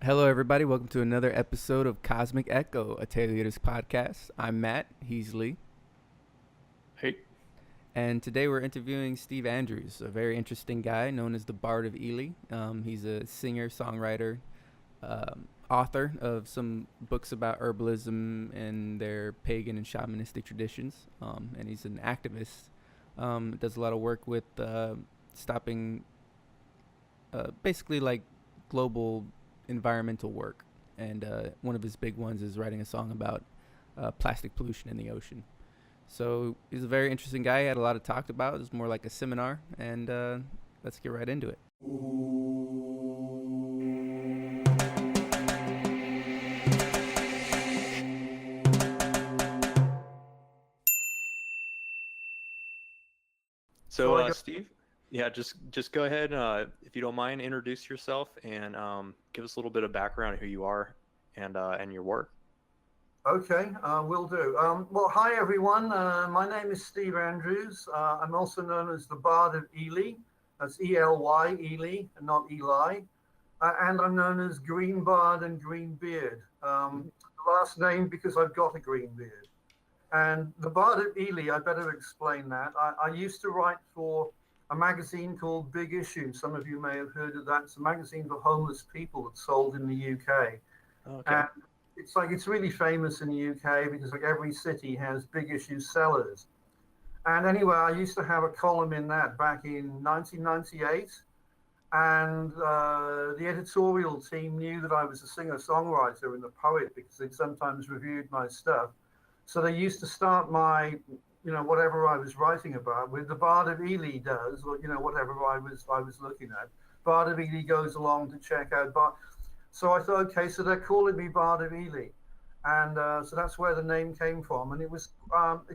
Hello, everybody. Welcome to another episode of Cosmic Echo, a Taylor's podcast. I'm Matt. He's Lee. Hey. And today we're interviewing Steve Andrews, a very interesting guy known as the Bard of Ely. He's a singer, songwriter, author of some books about herbalism and their pagan and shamanistic traditions. And he's an activist. Does a lot of work with stopping basically like global environmental work. And one of his big ones is writing a song about plastic pollution in the ocean. So he's a very interesting guy. He had a lot to talk about. It was more like a seminar, and let's get right into it. So, Steve, just go ahead, if you don't mind, introduce yourself and give us a little bit of background on who you are and your work. Okay, will do. Well, hi everyone. My name is Steve Andrews. I'm also known as the Bard of Ely. That's E-L-Y, Ely, and not Eli. And I'm known as Green Bard and Green Beard. The last name because I've got a green beard. And the Bard of Ely, I better explain that. I used to write for a magazine called Big Issue. Some of you may have heard of that. It's a magazine for homeless people that's sold in the UK. Okay. And it's really famous in the UK because like every city has Big Issue sellers. And anyway, I used to have a column in that back in 1998. And the editorial team knew that I was a singer-songwriter and a poet because they'd sometimes reviewed my stuff. So they used to start my, whatever I was writing about with the Bard of Ely does, or, whatever I was looking at. Bard of Ely goes along to check out. So I thought, okay, so they're calling me Bard of Ely. And so that's where the name came from. And it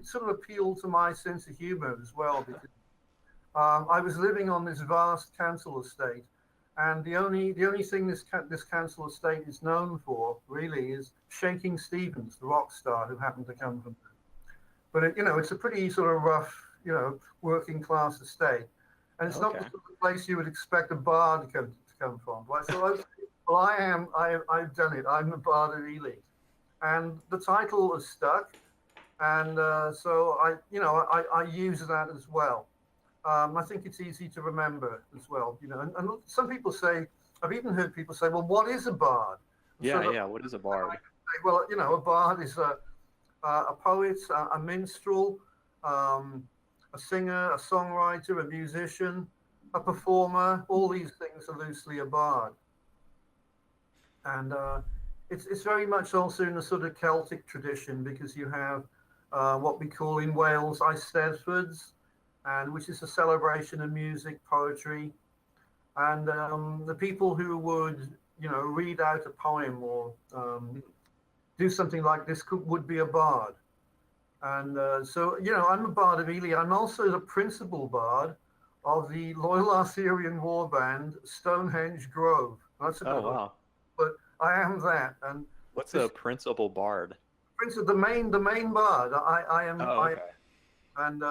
sort of appealed to my sense of humor as well, because I was living on this vast council estate. And the only thing this council estate is known for, really, is Shaking Stevens, the rock star who happened to come from there. But, it's a pretty sort of rough, working class estate. And it's not the sort of place you would expect a bard to come from. But I thought, well, I've done it. I'm the Bard of Ely. And the title has stuck. And so I use that as well. I think it's easy to remember as well, and some people say, I've even heard people say, well, what is a bard? What is a bard? Well, a bard is a poet, a minstrel, a singer, a songwriter, a musician, a performer. All these things are loosely a bard. And it's very much also in a sort of Celtic tradition because you have what we call in Wales Eisteddfods, and which is a celebration of music, poetry, and the people who would, read out a poem or do something like this would be a bard. And so, I'm a Bard of Ely. I'm also the principal bard of the Loyal Arthurian war band Stonehenge Grove. That's wow. But I am that. And what's a principal bard? The main bard. I am. Oh, okay. And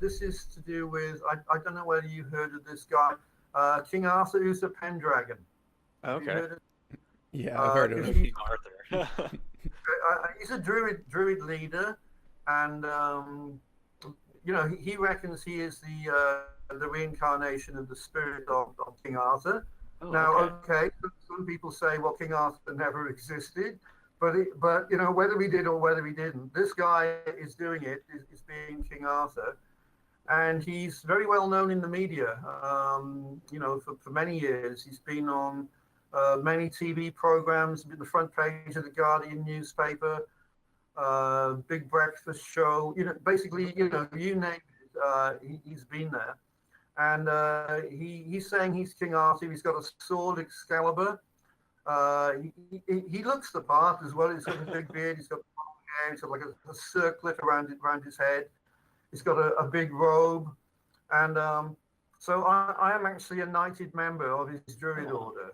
this is to do with, I don't know whether you heard of this guy, King Arthur, who's a Pendragon. Okay. Yeah, I've heard of him. King Arthur. He's a druid leader, and he reckons he is the reincarnation of the spirit of King Arthur. Oh, now, okay, some people say, well, King Arthur never existed. But whether he did or whether he didn't, this guy is doing it, is being King Arthur. And he's very well known in the media, for many years. He's been on many TV programs, been the front page of the Guardian newspaper, Big Breakfast show, basically, you name it, he's been there. And he's saying he's King Arthur. He's got a sword, Excalibur. He looks the part as well. He's got a big beard. He's got long hair. He's got like a circlet around his head. He's got a big robe, and so I am actually a knighted member of his druid order.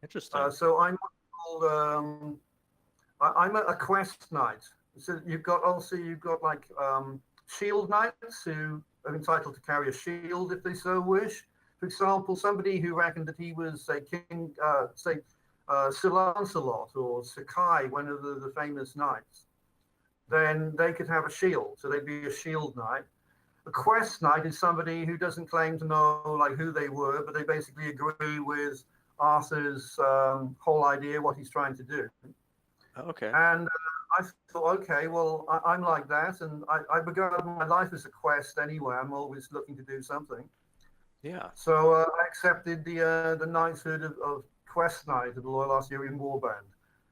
Interesting. So I'm called. I'm a quest knight. So you've got like shield knights who are entitled to carry a shield if they so wish. For example, somebody who reckoned that he was a king, Sir Lancelot or Sakai, one of the famous knights, then they could have a shield. So they'd be a shield knight. A quest knight is somebody who doesn't claim to know like who they were, but they basically agree with Arthur's whole idea, what he's trying to do. Okay. And I thought, okay, well, I'm like that, and I regard my life as a quest anyway. I'm always looking to do something. Yeah. So I accepted the knighthood of Quest Knight of the Royal Arthurian Warband.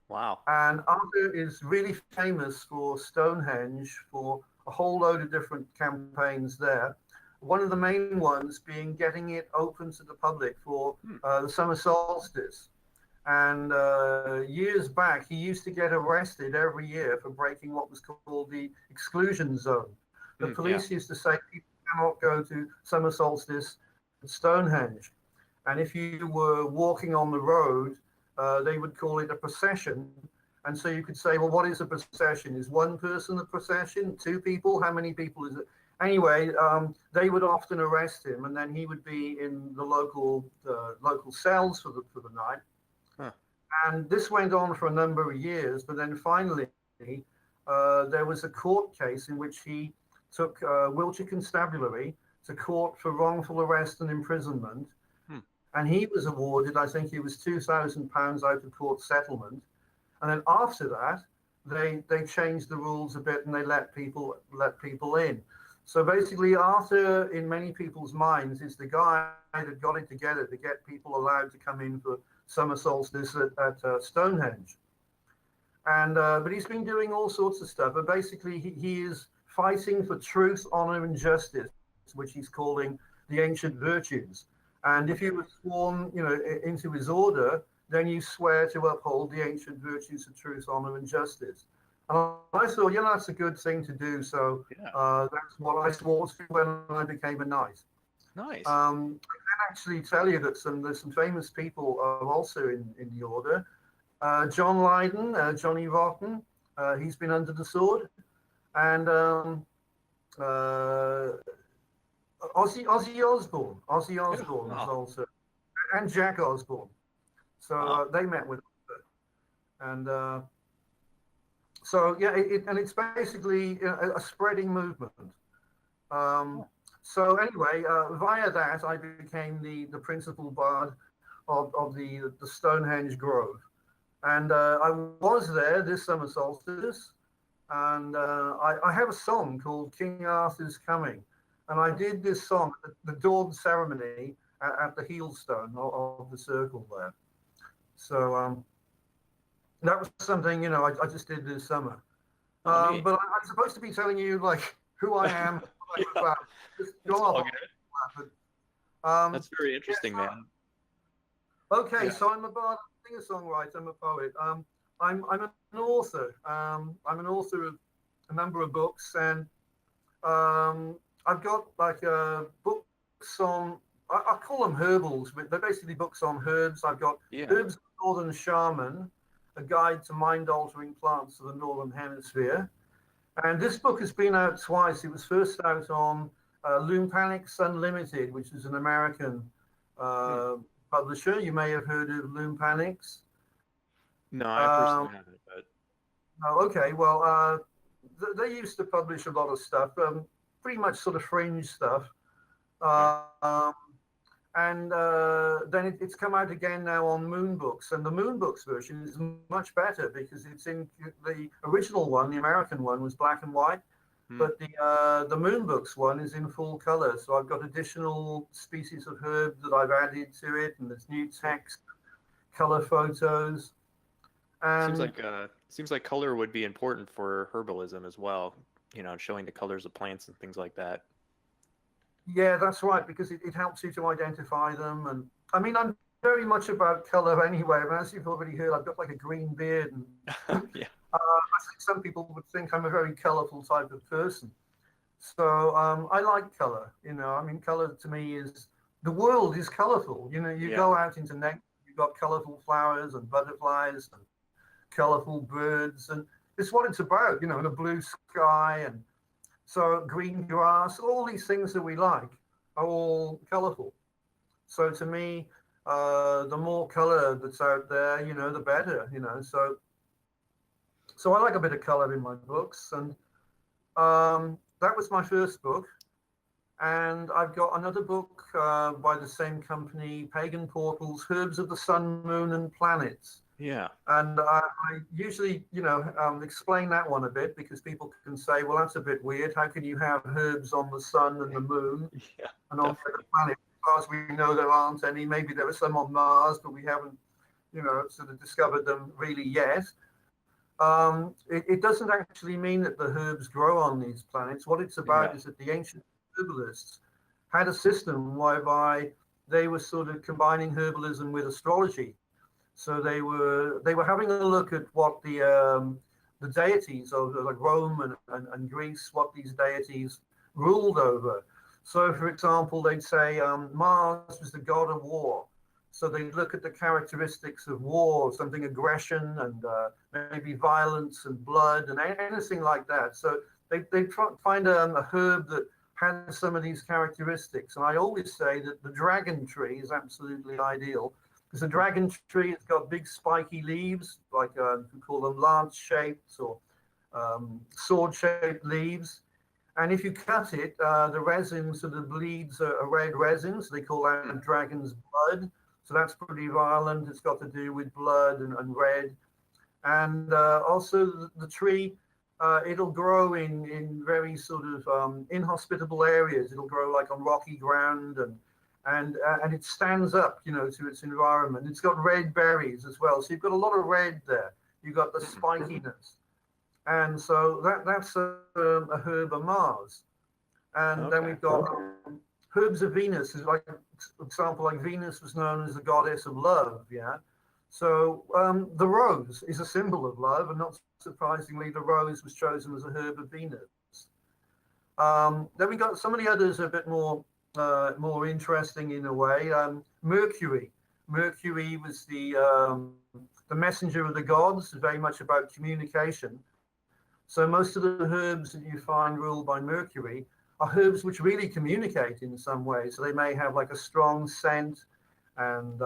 Wow. And Arthur is really famous for Stonehenge, for a whole load of different campaigns there. One of the main ones being getting it open to the public for the summer solstice. And years back, he used to get arrested every year for breaking what was called the exclusion zone. The police used to say people cannot go to summer solstice at Stonehenge. And if you were walking on the road, they would call it a procession. And so you could say, well, what is a procession? Is one person a procession? Two people? How many people is it? Anyway, they would often arrest him, and then he would be in the local cells for the night. Huh. And this went on for a number of years, but then finally there was a court case in which he took Wiltshire Constabulary to court for wrongful arrest and imprisonment. And he was awarded, I think it was £2,000 out of court settlement. And then after that, they changed the rules a bit and they let people in. So basically, Arthur, in many people's minds, is the guy that got it together to get people allowed to come in for summer solstice at Stonehenge. And but he's been doing all sorts of stuff. But basically, he is fighting for truth, honor, and justice, which he's calling the ancient virtues. And if you were sworn, into his order, then you swear to uphold the ancient virtues of truth, honor, and justice. And I thought, that's a good thing to do. So that's what I swore to when I became a knight. Nice. I can actually tell you that there's some famous people also in the order. John Lydon, Johnny Rotten, he's been under the sword, and Ozzy Osbourne. Ozzy Osbourne was also, and Jack Osbourne. So they met with her. And so it's basically a spreading movement. So anyway, via that I became the principal bard of the Stonehenge Grove, and I was there this summer solstice, and I have a song called King Arthur's Coming. And I did this song at the dawn ceremony at the Heelstone of the circle there. So that was something, I just did this summer. But I'm supposed to be telling you, like, who I am. Just go off. That's very interesting, man. Okay, so I'm a bard, singer-songwriter, I'm a poet. I'm an author. I'm an author of a number of books, and I've got like books on, I call them herbals, but they're basically books on herbs. I've got Herbs of the Northern Shaman, a guide to mind-altering plants of the Northern Hemisphere. And this book has been out twice. It was first out on Loompanics Unlimited, which is an American publisher. You may have heard of Loompanics. No, I personally haven't. But... Oh, okay. Well, they used to publish a lot of stuff. Pretty much sort of fringe stuff. And then it's come out again now on Moon Books, and the Moon Books version is much better because it's in the original one, the American one was black and white, but the Moon Books one is in full color. So I've got additional species of herb that I've added to it, and there's new text, color photos. And seems like color would be important for herbalism as well. Showing the colors of plants and things like that. Yeah, that's right, because it helps you to identify them. And I mean, I'm very much about color anyway. But as you've already heard, I've got like a green beard. And I think some people would think I'm a very colorful type of person. So I like color. I mean, color to me is, the world is colorful. You go out into nature, you've got colorful flowers and butterflies and colorful birds, and it's what it's about, and a blue sky, and so green grass, all these things that we like are all colorful. So to me, the more color that's out there, the better, So I like a bit of color in my books. And that was my first book. And I've got another book by the same company, Pagan Portals, Herbs of the Sun, Moon, and Planets. Yeah. And I usually, explain that one a bit, because people can say, well, that's a bit weird. How can you have herbs on the sun and the moon and on the planet? As far as we know, there aren't any. Maybe there are some on Mars, but we haven't, sort of discovered them really yet. It doesn't actually mean that the herbs grow on these planets. What it's about is that the ancient herbalists had a system whereby they were sort of combining herbalism with astrology. So they were having a look at what the deities of like Rome and Greece, what these deities ruled over. So, for example, they'd say Mars was the god of war. So they'd look at the characteristics of war, something aggression and maybe violence and blood and anything like that. So they'd find a herb that has some of these characteristics. And I always say that the dragon tree is absolutely ideal, because the dragon tree, it's got big spiky leaves, like we call them lance-shaped or sword-shaped leaves. And if you cut it, the resin sort of bleeds a red resin, so they call that dragon's blood. So that's pretty violent. It's got to do with blood and red. And also the tree, it'll grow in very sort of inhospitable areas. It'll grow like on rocky ground, and it stands up, to its environment. It's got red berries as well. So you've got a lot of red there. You've got the spikiness. And so that's a herb of Mars. And then we've got herbs of Venus. Is like, for example, like Venus was known as the goddess of love, yeah? So the rose is a symbol of love, and not surprisingly, the rose was chosen as a herb of Venus. Then we got some of the others are a bit more interesting in a way. Mercury. Mercury was the messenger of the gods, very much about communication. So most of the herbs that you find ruled by Mercury are herbs which really communicate in some way. So they may have like a strong scent and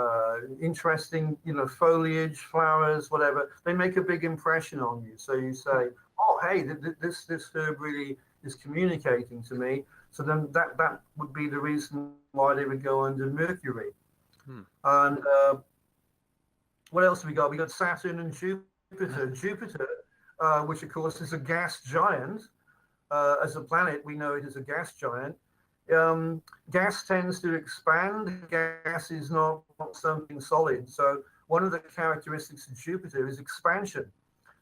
interesting, foliage, flowers, whatever. They make a big impression on you. So you say, oh, hey, this herb really is communicating to me. So then that would be the reason why they would go under Mercury. And what else have we got? We got Saturn and Jupiter. Jupiter, which of course is a gas giant. As a planet, we know it is a gas giant. Gas tends to expand. Gas is not something solid. So one of the characteristics of Jupiter is expansion.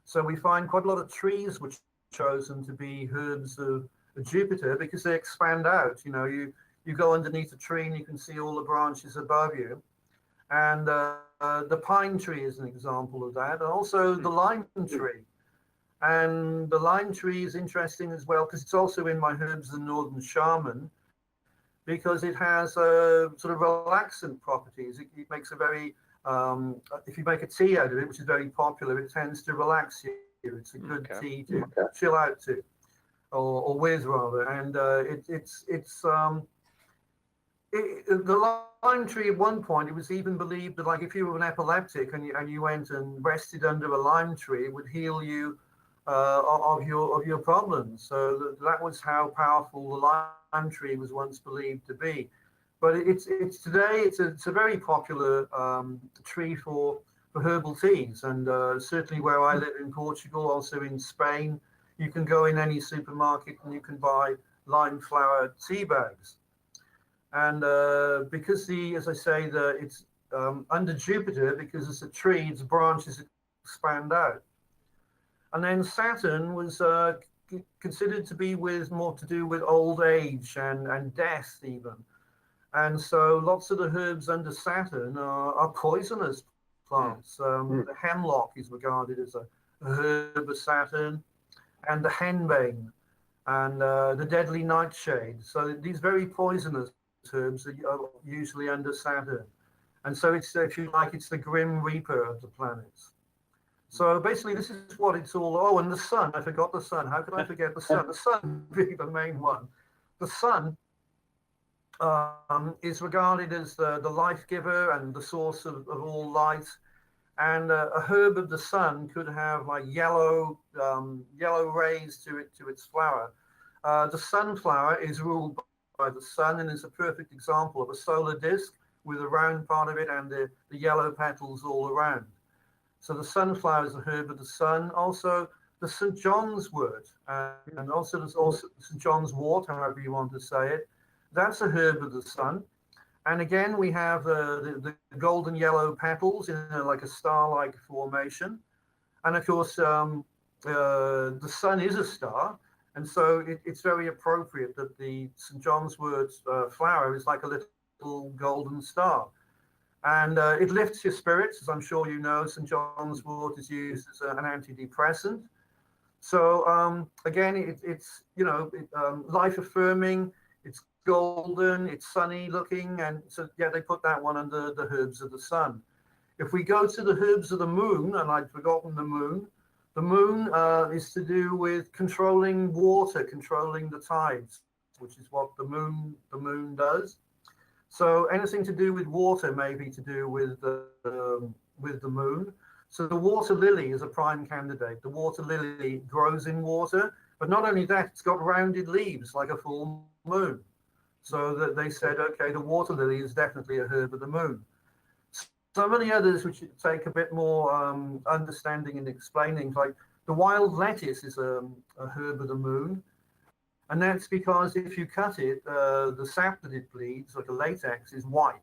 So we find quite a lot of trees which are chosen to be herbs of Jupiter, because they expand out. You go underneath a tree and you can see all the branches above you. And the pine tree is an example of that. And also the lime tree. And the lime tree is interesting as well, because it's also in my Herbs of the Northern Shaman, because it has sort of relaxant properties. It makes a very, if you make a tea out of it, which is very popular, it tends to relax you. It's a good tea to chill out to, or with rather. And the lime tree at one point, it was even believed that, like, if you were an epileptic and you went and rested under a lime tree, it would heal you of your problems. So that was how powerful the lime tree was once believed to be. But it's today it's a very popular tree for herbal teas, and certainly where I live in Portugal, also in Spain, you can go in any supermarket and you can buy lime flower tea bags. And because as I say, it's under Jupiter, because it's a tree, its branches expand out. And then Saturn was considered to be more to do with old age and death even. And so lots of the herbs under Saturn are poisonous plants. The hemlock is regarded as a herb of Saturn, and the henbane, and the deadly nightshade. So these very poisonous herbs are usually under Saturn. And so it's, if you like, it's the grim reaper of the planets. So basically, this is what it's all. Oh, and the sun. I forgot the sun. How could I forget the sun? The sun being the main one. The sun is regarded as the life giver and the source of all light. And a herb of the sun could have like yellow rays to its flower. The sunflower is ruled by the sun and is a perfect example of a solar disk with a round part of it and the yellow petals all around. So the sunflower is a herb of the sun. Also, the St. John's wort, and also there's also St. John's wort, however you want to say it. That's a herb of the sun. And again, we have the golden yellow petals in like a star-like formation. And of course, the sun is a star. And so it's very appropriate that the St. John's wort flower is like a little golden star. And it lifts your spirits, as I'm sure you know. St. John's wort is used as an antidepressant. So again, it's life affirming. It's golden. It's sunny looking, and so yeah, they put that one under the herbs of the sun. If we go to the herbs of the moon, and I'd forgotten the moon. The moon is to do with controlling water, controlling the tides, which is what the moon does. So anything to do with water may be to do with the moon. So the water lily is a prime candidate. The water lily grows in water, but not only that, it's got rounded leaves like a full moon. So that they said, okay, the water lily is definitely a herb of the moon. Some of the others which take a bit more understanding and explaining, like the wild lettuce is a herb of the moon. And that's because if you cut it, the sap that it bleeds, like a latex, is white.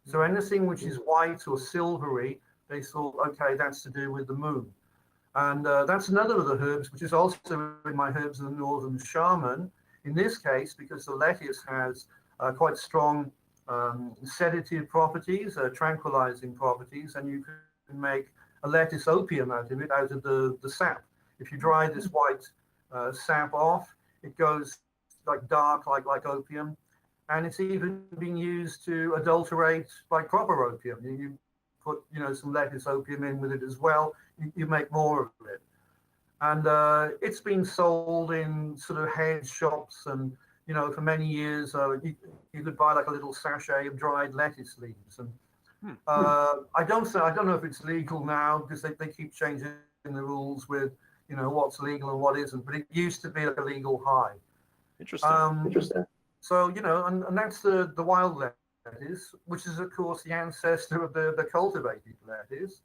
So anything which is white or silvery, they thought, okay, that's to do with the moon. And that's another of the herbs, which is also in my Herbs of the Northern Shaman. In this case, because the lettuce has quite strong sedative properties, tranquilizing properties, and you can make a lettuce opium out of it, out of the sap. If you dry this white sap off, it goes like dark, like opium, and it's even been used to adulterate like proper opium. You put some lettuce opium in with it as well. You make more of it, and it's been sold in sort of head shops, and for many years you could buy like a little sachet of dried lettuce leaves. And I don't know if it's legal now because they keep changing the rules with what's legal and what isn't, but it used to be like a legal high. Interesting. So and that's the wild lettuce, which is of course the ancestor of the cultivated lettuce.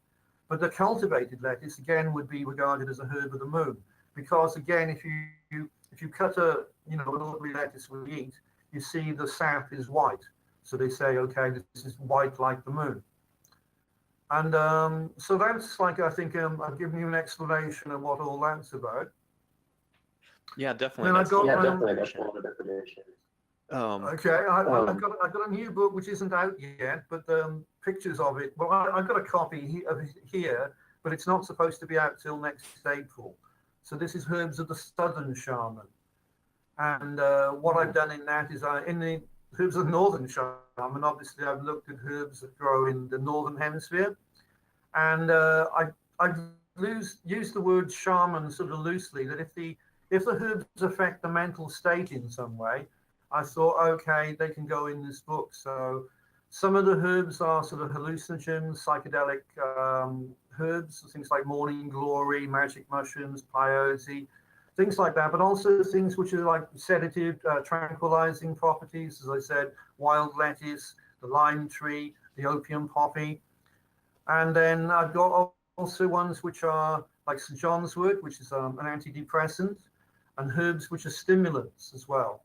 But the cultivated lettuce again would be regarded as a herb of the moon, because again, if you cut an ordinary lettuce we eat, you see the sap is white. So they say, okay, this is white like the moon. And so that's like, I think I've given you an explanation of what all that's about. Yeah, definitely. And I've got a lot of information. Okay, I've got a new book which isn't out yet, but pictures of it. Well, I've got a copy of it here, but it's not supposed to be out till next April. So this is Herbs of the Southern Shaman. And what I've done in that is in the Herbs of the Northern Shaman, obviously I've looked at herbs that grow in the Northern Hemisphere. And I've used the word shaman sort of loosely, that if the herbs affect the mental state in some way, I thought, okay, they can go in this book. So some of the herbs are sort of hallucinogens, psychedelic herbs, things like morning glory, magic mushrooms, peyote, things like that, but also things which are like sedative, tranquilizing properties, as I said, wild lettuce, the lime tree, the opium poppy. And then I've got also ones which are like St. John's wort, which is an antidepressant, and herbs which are stimulants as well.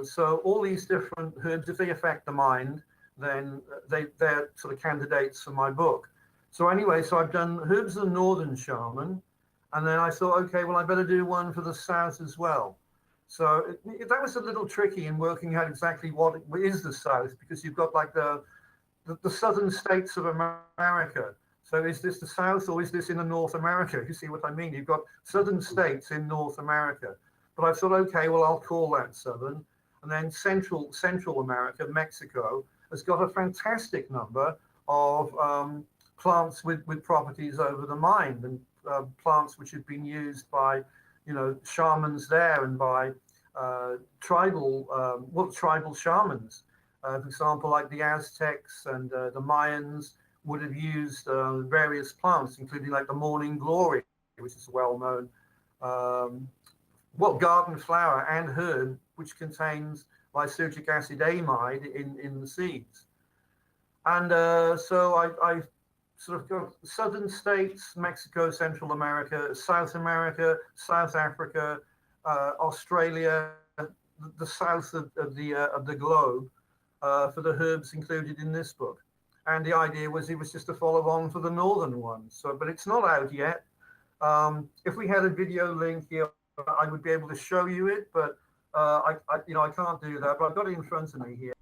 So all these different herbs, if they affect the mind, then they're sort of candidates for my book. So anyway, so I've done Herbs of the Northern Shaman, and then I thought, okay, well, I better do one for the South as well. So that was a little tricky in working out exactly what is the South, because you've got like the southern states of America. So is this the South or is this in the North America? You see what I mean? You've got southern states in North America. But I thought, okay, well, I'll call that southern. And then Central America, Mexico, has got a fantastic number of plants with properties over the mind, and plants which have been used by, shamans there, and by tribal shamans. For example, like the Aztecs and the Mayans would have used various plants, including like the morning glory, which is well known, garden flower and herb, which contains lysergic acid amide in the seeds. And so I sort of go southern states, Mexico, Central America, South Africa, Australia, the south of the globe, for the herbs included in this book. And the idea was it was just a follow on for the northern one. So, but it's not out yet. If we had a video link here, I would be able to show you it, but I can't do that. But I've got it in front of me here.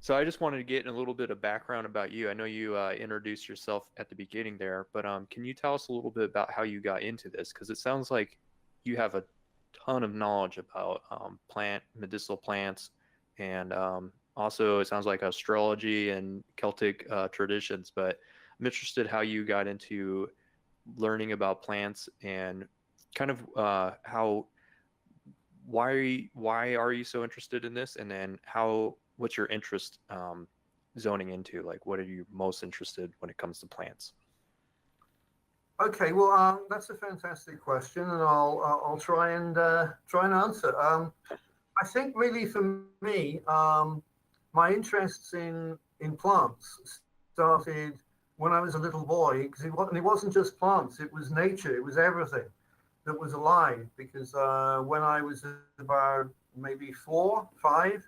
So I just wanted to get a little bit of background about you. I know you introduced yourself at the beginning there, but can you tell us a little bit about how you got into this? Because it sounds like you have a ton of knowledge about medicinal plants, and also it sounds like astrology and Celtic traditions. But I'm interested how you got into learning about plants and kind of why are you so interested in this, and then what's your interest zoning into? Like, what are you most interested when it comes to plants? Okay, well, that's a fantastic question, and I'll try and answer. I think really for me, my interests in plants started when I was a little boy, because it wasn't just plants; it was nature, it was everything that was alive. Because when I was about maybe 4, 5.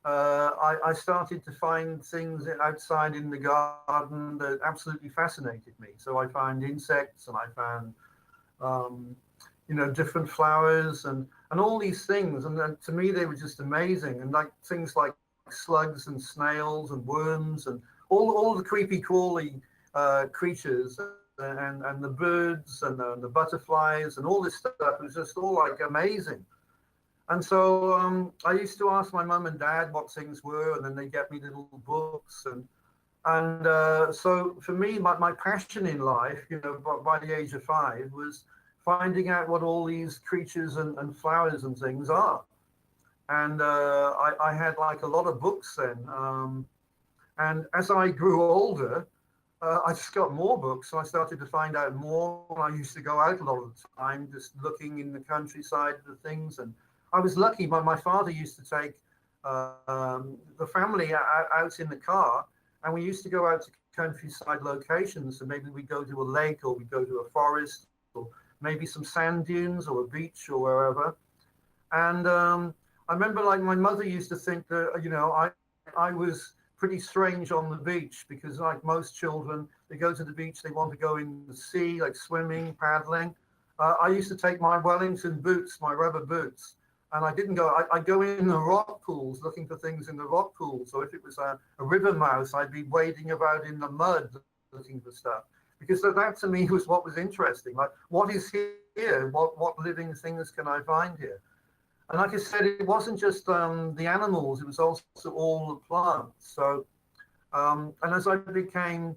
I started to find things outside in the garden that absolutely fascinated me. So I found insects, and I found, different flowers and all these things. And then, to me, they were just amazing. And like things like slugs and snails and worms and all the creepy crawly creatures and the birds and the butterflies and all this stuff was just all like amazing. And so I used to ask my mum and dad what things were, and then they get me little books. And so for me, my passion in life, by the age of 5, was finding out what all these creatures and flowers and things are. And I had like a lot of books then. And as I grew older, I just got more books. So I started to find out more. I used to go out a lot of the time, just looking in the countryside for things. And I was lucky. My father used to take the family out in the car, and we used to go out to countryside locations. So maybe we'd go to a lake, or we'd go to a forest, or maybe some sand dunes or a beach or wherever. And I remember, like, my mother used to think that, I was pretty strange on the beach, because like most children, they go to the beach, they want to go in the sea, like swimming, paddling. I used to take my Wellington boots, my rubber boots, and I didn't go. I'd go in the rock pools, looking for things in the rock pools. Or if it was a river mouse, I'd be wading about in the mud looking for stuff. Because that to me was what was interesting. Like, what is here? What living things can I find here? And like I said, it wasn't just the animals; it was also all the plants. So, and as I became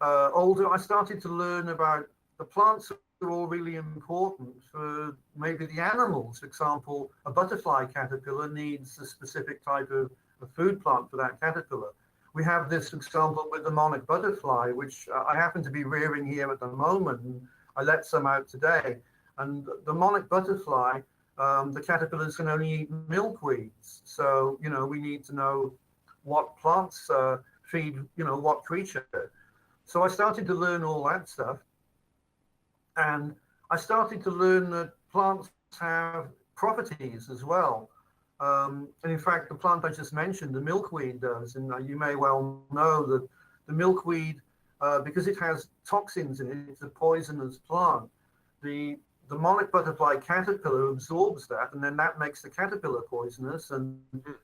older, I started to learn about the plants are all really important for maybe the animals. For example, a butterfly caterpillar needs a specific type of food plant for that caterpillar. We have this, for example, with the monarch butterfly, which I happen to be rearing here at the moment, and I let some out today. And the monarch butterfly, the caterpillars can only eat milkweeds. So, we need to know what plants feed, what creature. So I started to learn all that stuff. And I started to learn that plants have properties as well. And in fact, the plant I just mentioned, the milkweed, does. And you may well know that the milkweed, because it has toxins in it, it's a poisonous plant. The monarch butterfly caterpillar absorbs that, and then that makes the caterpillar poisonous and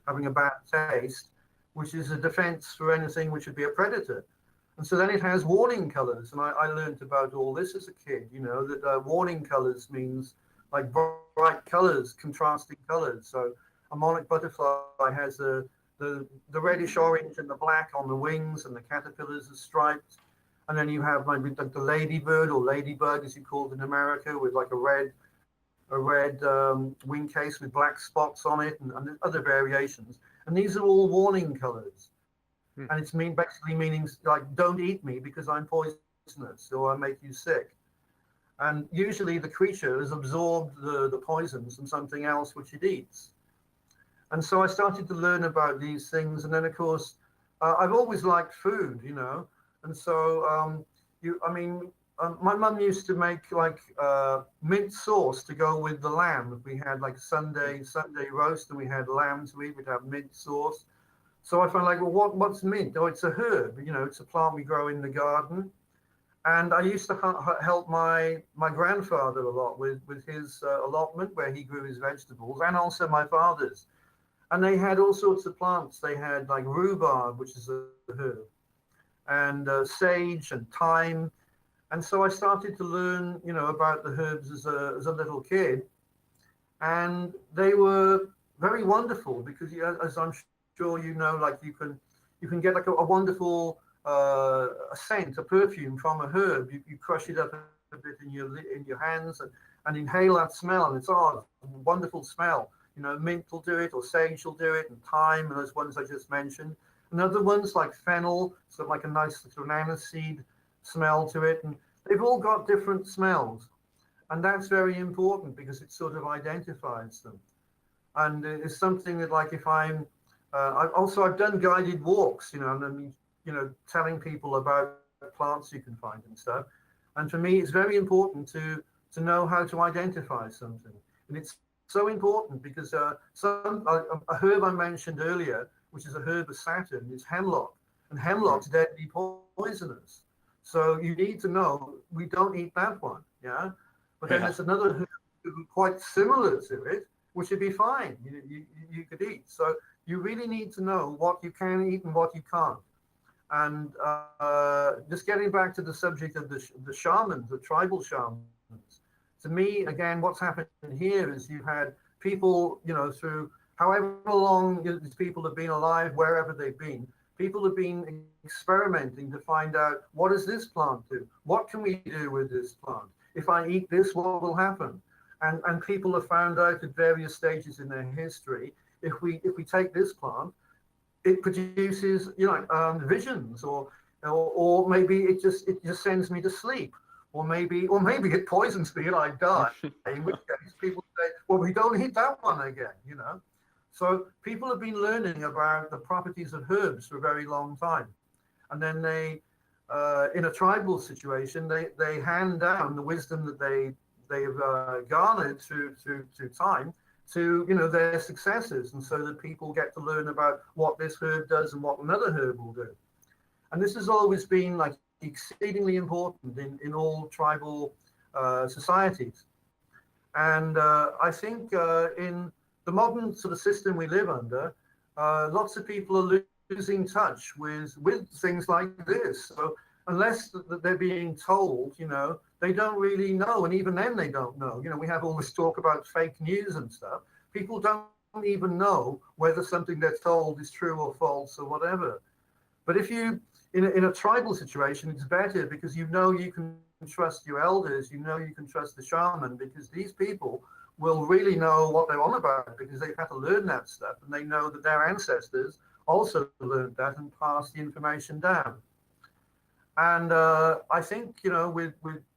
having a bad taste, which is a defense for anything which would be a predator. And so then it has warning colors. And I learned about all this as a kid, that warning colors means like bright colors, contrasting colors. So a monarch butterfly has the reddish orange and the black on the wings, and the caterpillars are striped. And then you have maybe the ladybird or ladybug, as you call it in America, with like a red a red wing case with black spots on it, and other variations. And these are all warning colors. And it's basically meaning like, don't eat me because I'm poisonous or I make you sick. And usually the creature has absorbed the poisons from something else which it eats. And so I started to learn about these things. And then, of course, I've always liked food, you know. And so, my mum used to make like mint sauce to go with the lamb. If we had like Sunday roast and we had lamb to eat, we'd have mint sauce. So I found like, well, what's mint? Oh, it's a herb. You know, it's a plant we grow in the garden. And I used to help my grandfather a lot with his allotment where he grew his vegetables, and also my father's. And they had all sorts of plants. They had like rhubarb, which is a herb, and sage and thyme. And so I started to learn, you know, about the herbs as a little kid. And they were very wonderful because, as I'm sure you know, like you can get like a wonderful a scent, a perfume from a herb. You crush it up a bit in your hands and inhale that smell, and it's a wonderful smell. You know, mint will do it, or sage will do it, and thyme, and those ones I just mentioned. And other ones like fennel, so like a nice sort of aniseed smell to it, and they've all got different smells, and that's very important because it sort of identifies them. And it's something that, like, if I've done guided walks, you know, and then, you know, telling people about plants you can find and stuff. And for me, it's very important to know how to identify something, and it's so important because a herb I mentioned earlier, which is a herb of Saturn, is hemlock, and hemlock's deadly poisonous. So you need to know we don't eat that one, yeah. But then there's another herb quite similar to it, which would be fine. You could eat. So you really need to know what you can eat and what you can't. And just getting back to the subject of the shamans, the tribal shamans, to me, again, what's happened here is you've had people, you know, through however long these people have been alive, wherever they've been, people have been experimenting to find out, what does this plant do? What can we do with this plant? If I eat this, what will happen? And people have found out at various stages in their history, if we take this plant, it produces, you know, visions, or maybe it just sends me to sleep. Or maybe it poisons me and I die. In which case, people say, "Well, we don't eat that one again," you know. So people have been learning about the properties of herbs for a very long time, and then they, in a tribal situation, they hand down the wisdom that they've garnered through time to, you know, their successors, and so that people get to learn about what this herb does and what another herb will do. And this has always been like exceedingly important in all tribal societies. And I think in the modern sort of system we live under, lots of people are losing touch with things like this. So unless they're being told, you know, they don't really know. And even then they don't know. You know, we have all this talk about fake news and stuff. People don't even know whether something they're told is true or false or whatever. But if you, in a tribal situation, it's better because you know you can trust your elders, you know you can trust the shaman, because these people will really know what they're on about because they've had to learn that stuff, and they know that their ancestors also learned that and passed the information down. And I think, you know, with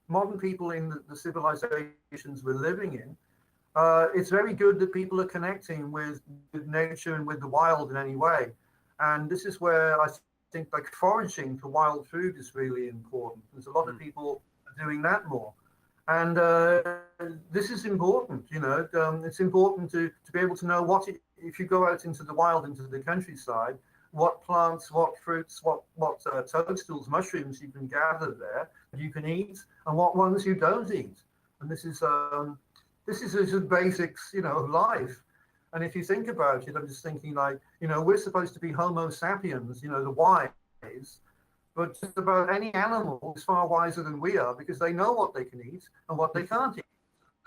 modern people in the civilizations we're living in, it's very good that people are connecting with nature and with the wild in any way. And this is where I think like foraging for wild food is really important. There's a lot of people doing that more. And this is important, you know. It's important to be able to know if you go out into the wild, into the countryside, what plants, what fruits, what toadstools, mushrooms you can gather there that you can eat, and what ones you don't eat. And this is the basics, you know, of life. And if you think about it, I'm just thinking like, you know, we're supposed to be Homo sapiens, you know, the wise, but just about any animal is far wiser than we are because they know what they can eat and what they can't eat.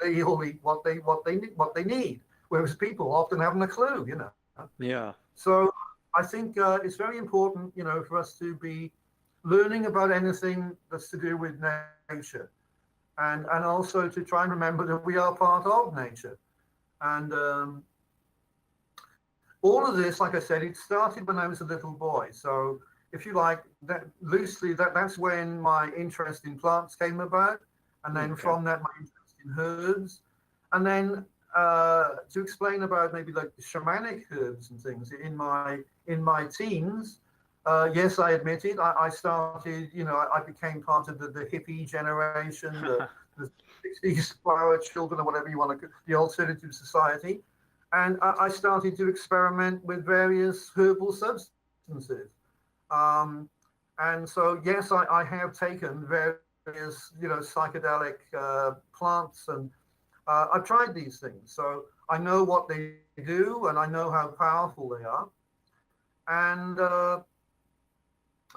They all eat what they need, whereas people often haven't a clue, you know. Yeah. So I think it's very important, you know, for us to be learning about anything that's to do with nature. and also to try and remember that we are part of nature. And all of this, like I said, it started when I was a little boy. So if you like, that loosely, that's when my interest in plants came about. And then from that, my interest in herbs. And then to explain about maybe like the shamanic herbs and things in my teens, yes, I admit it. I started, I became part of the hippie generation, the 60s flower children, or whatever you want to, the alternative society. And I started to experiment with various herbal substances. And so, yes, I have taken various, psychedelic plants, and I've tried these things. So I know what they do, and I know how powerful they are. And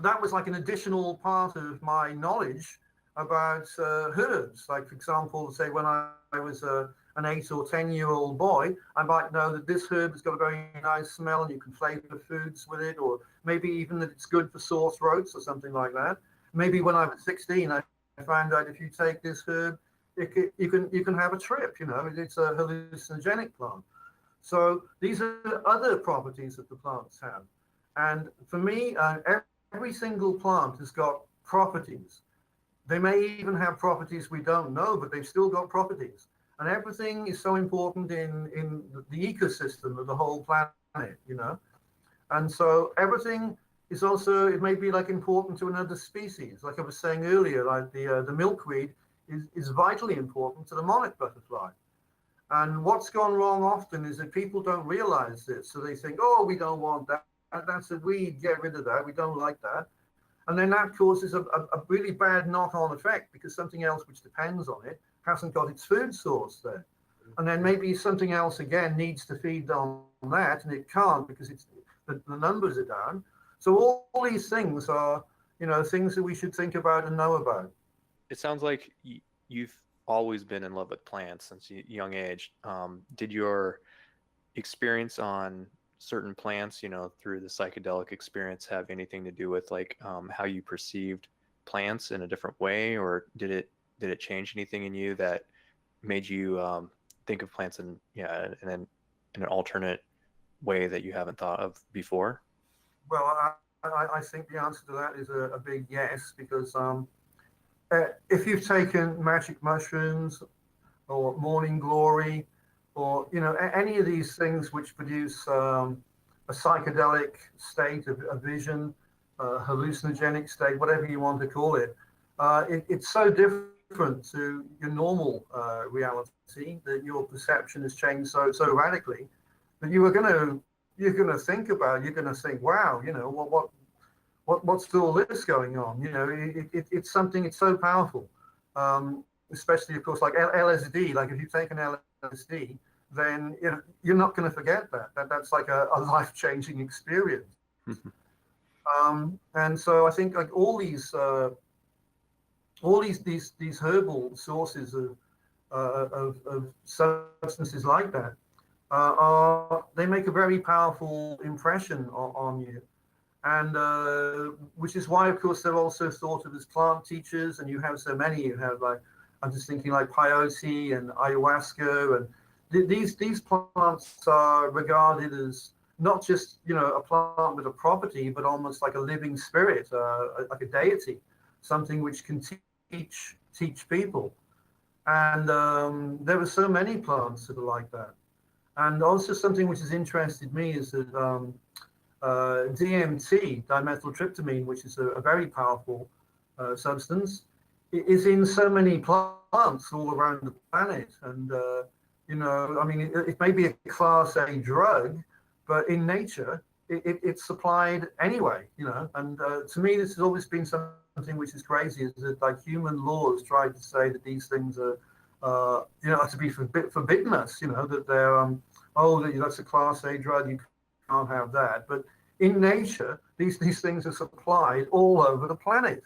that was like an additional part of my knowledge about herbs. Like, for example, say when I was an 8 or 10-year-old boy, I might know that this herb has got a very nice smell and you can flavor foods with it, or maybe even that it's good for sore throats or something like that. Maybe when I was 16, I found out if you take this herb, you can have a trip. It's a hallucinogenic plant. So these are other properties that the plants have. And for me, every single plant has got properties. They may even have properties we don't know, but they've still got properties. And everything is so important in the ecosystem of the whole planet, And so everything is also, it may be like important to another species. Like I was saying earlier, like the milkweed is vitally important to the monarch butterfly. And what's gone wrong often is that people don't realize this. So they think, oh, we don't want that. That's a weed, get rid of that. We don't like that. And then that causes a really bad knock-on effect because something else which depends on it hasn't got its food source there. And then maybe something else again needs to feed on that, and it can't because the numbers are down. So all these things are, things that we should think about and know about. It sounds like you've always been in love with plants since a young age. Did your experience on certain plants, through the psychedelic experience, have anything to do with like how you perceived plants in a different way, or did it change anything in you that made you think of plants in an alternate way that you haven't thought of before? Well, I think the answer to that is a big yes, because if you've taken magic mushrooms or morning glory, or any of these things which produce a psychedelic state of vision, hallucinogenic state, whatever you want to call it, it's so different to your normal reality that your perception has changed so radically that you're going to think, wow, what's all this going on? It's something, it's so powerful, especially of course like LSD. Like if you take an LSD, then you're not going to forget that. That's like a life-changing experience. And so I think like all these herbal sources of substances like that they make a very powerful impression on you. And which is why, of course, they're also thought of as plant teachers, and you have so many. You have like, I'm just thinking like peyote and ayahuasca, and these plants are regarded as not just a plant with a property, but almost like a living spirit, like a deity, something which can teach people. And there are so many plants that are like that. And also something which has interested me is that DMT, dimethyltryptamine, which is a very powerful substance, is in so many plants all around the planet. And, I mean, it may be a class A drug, but in nature, it's supplied anyway, And to me, this has always been something which is crazy, is that like human laws try to say that these things are, to be forbidden us, that they're, that's a class A drug, you can't have that. But in nature, these things are supplied all over the planet.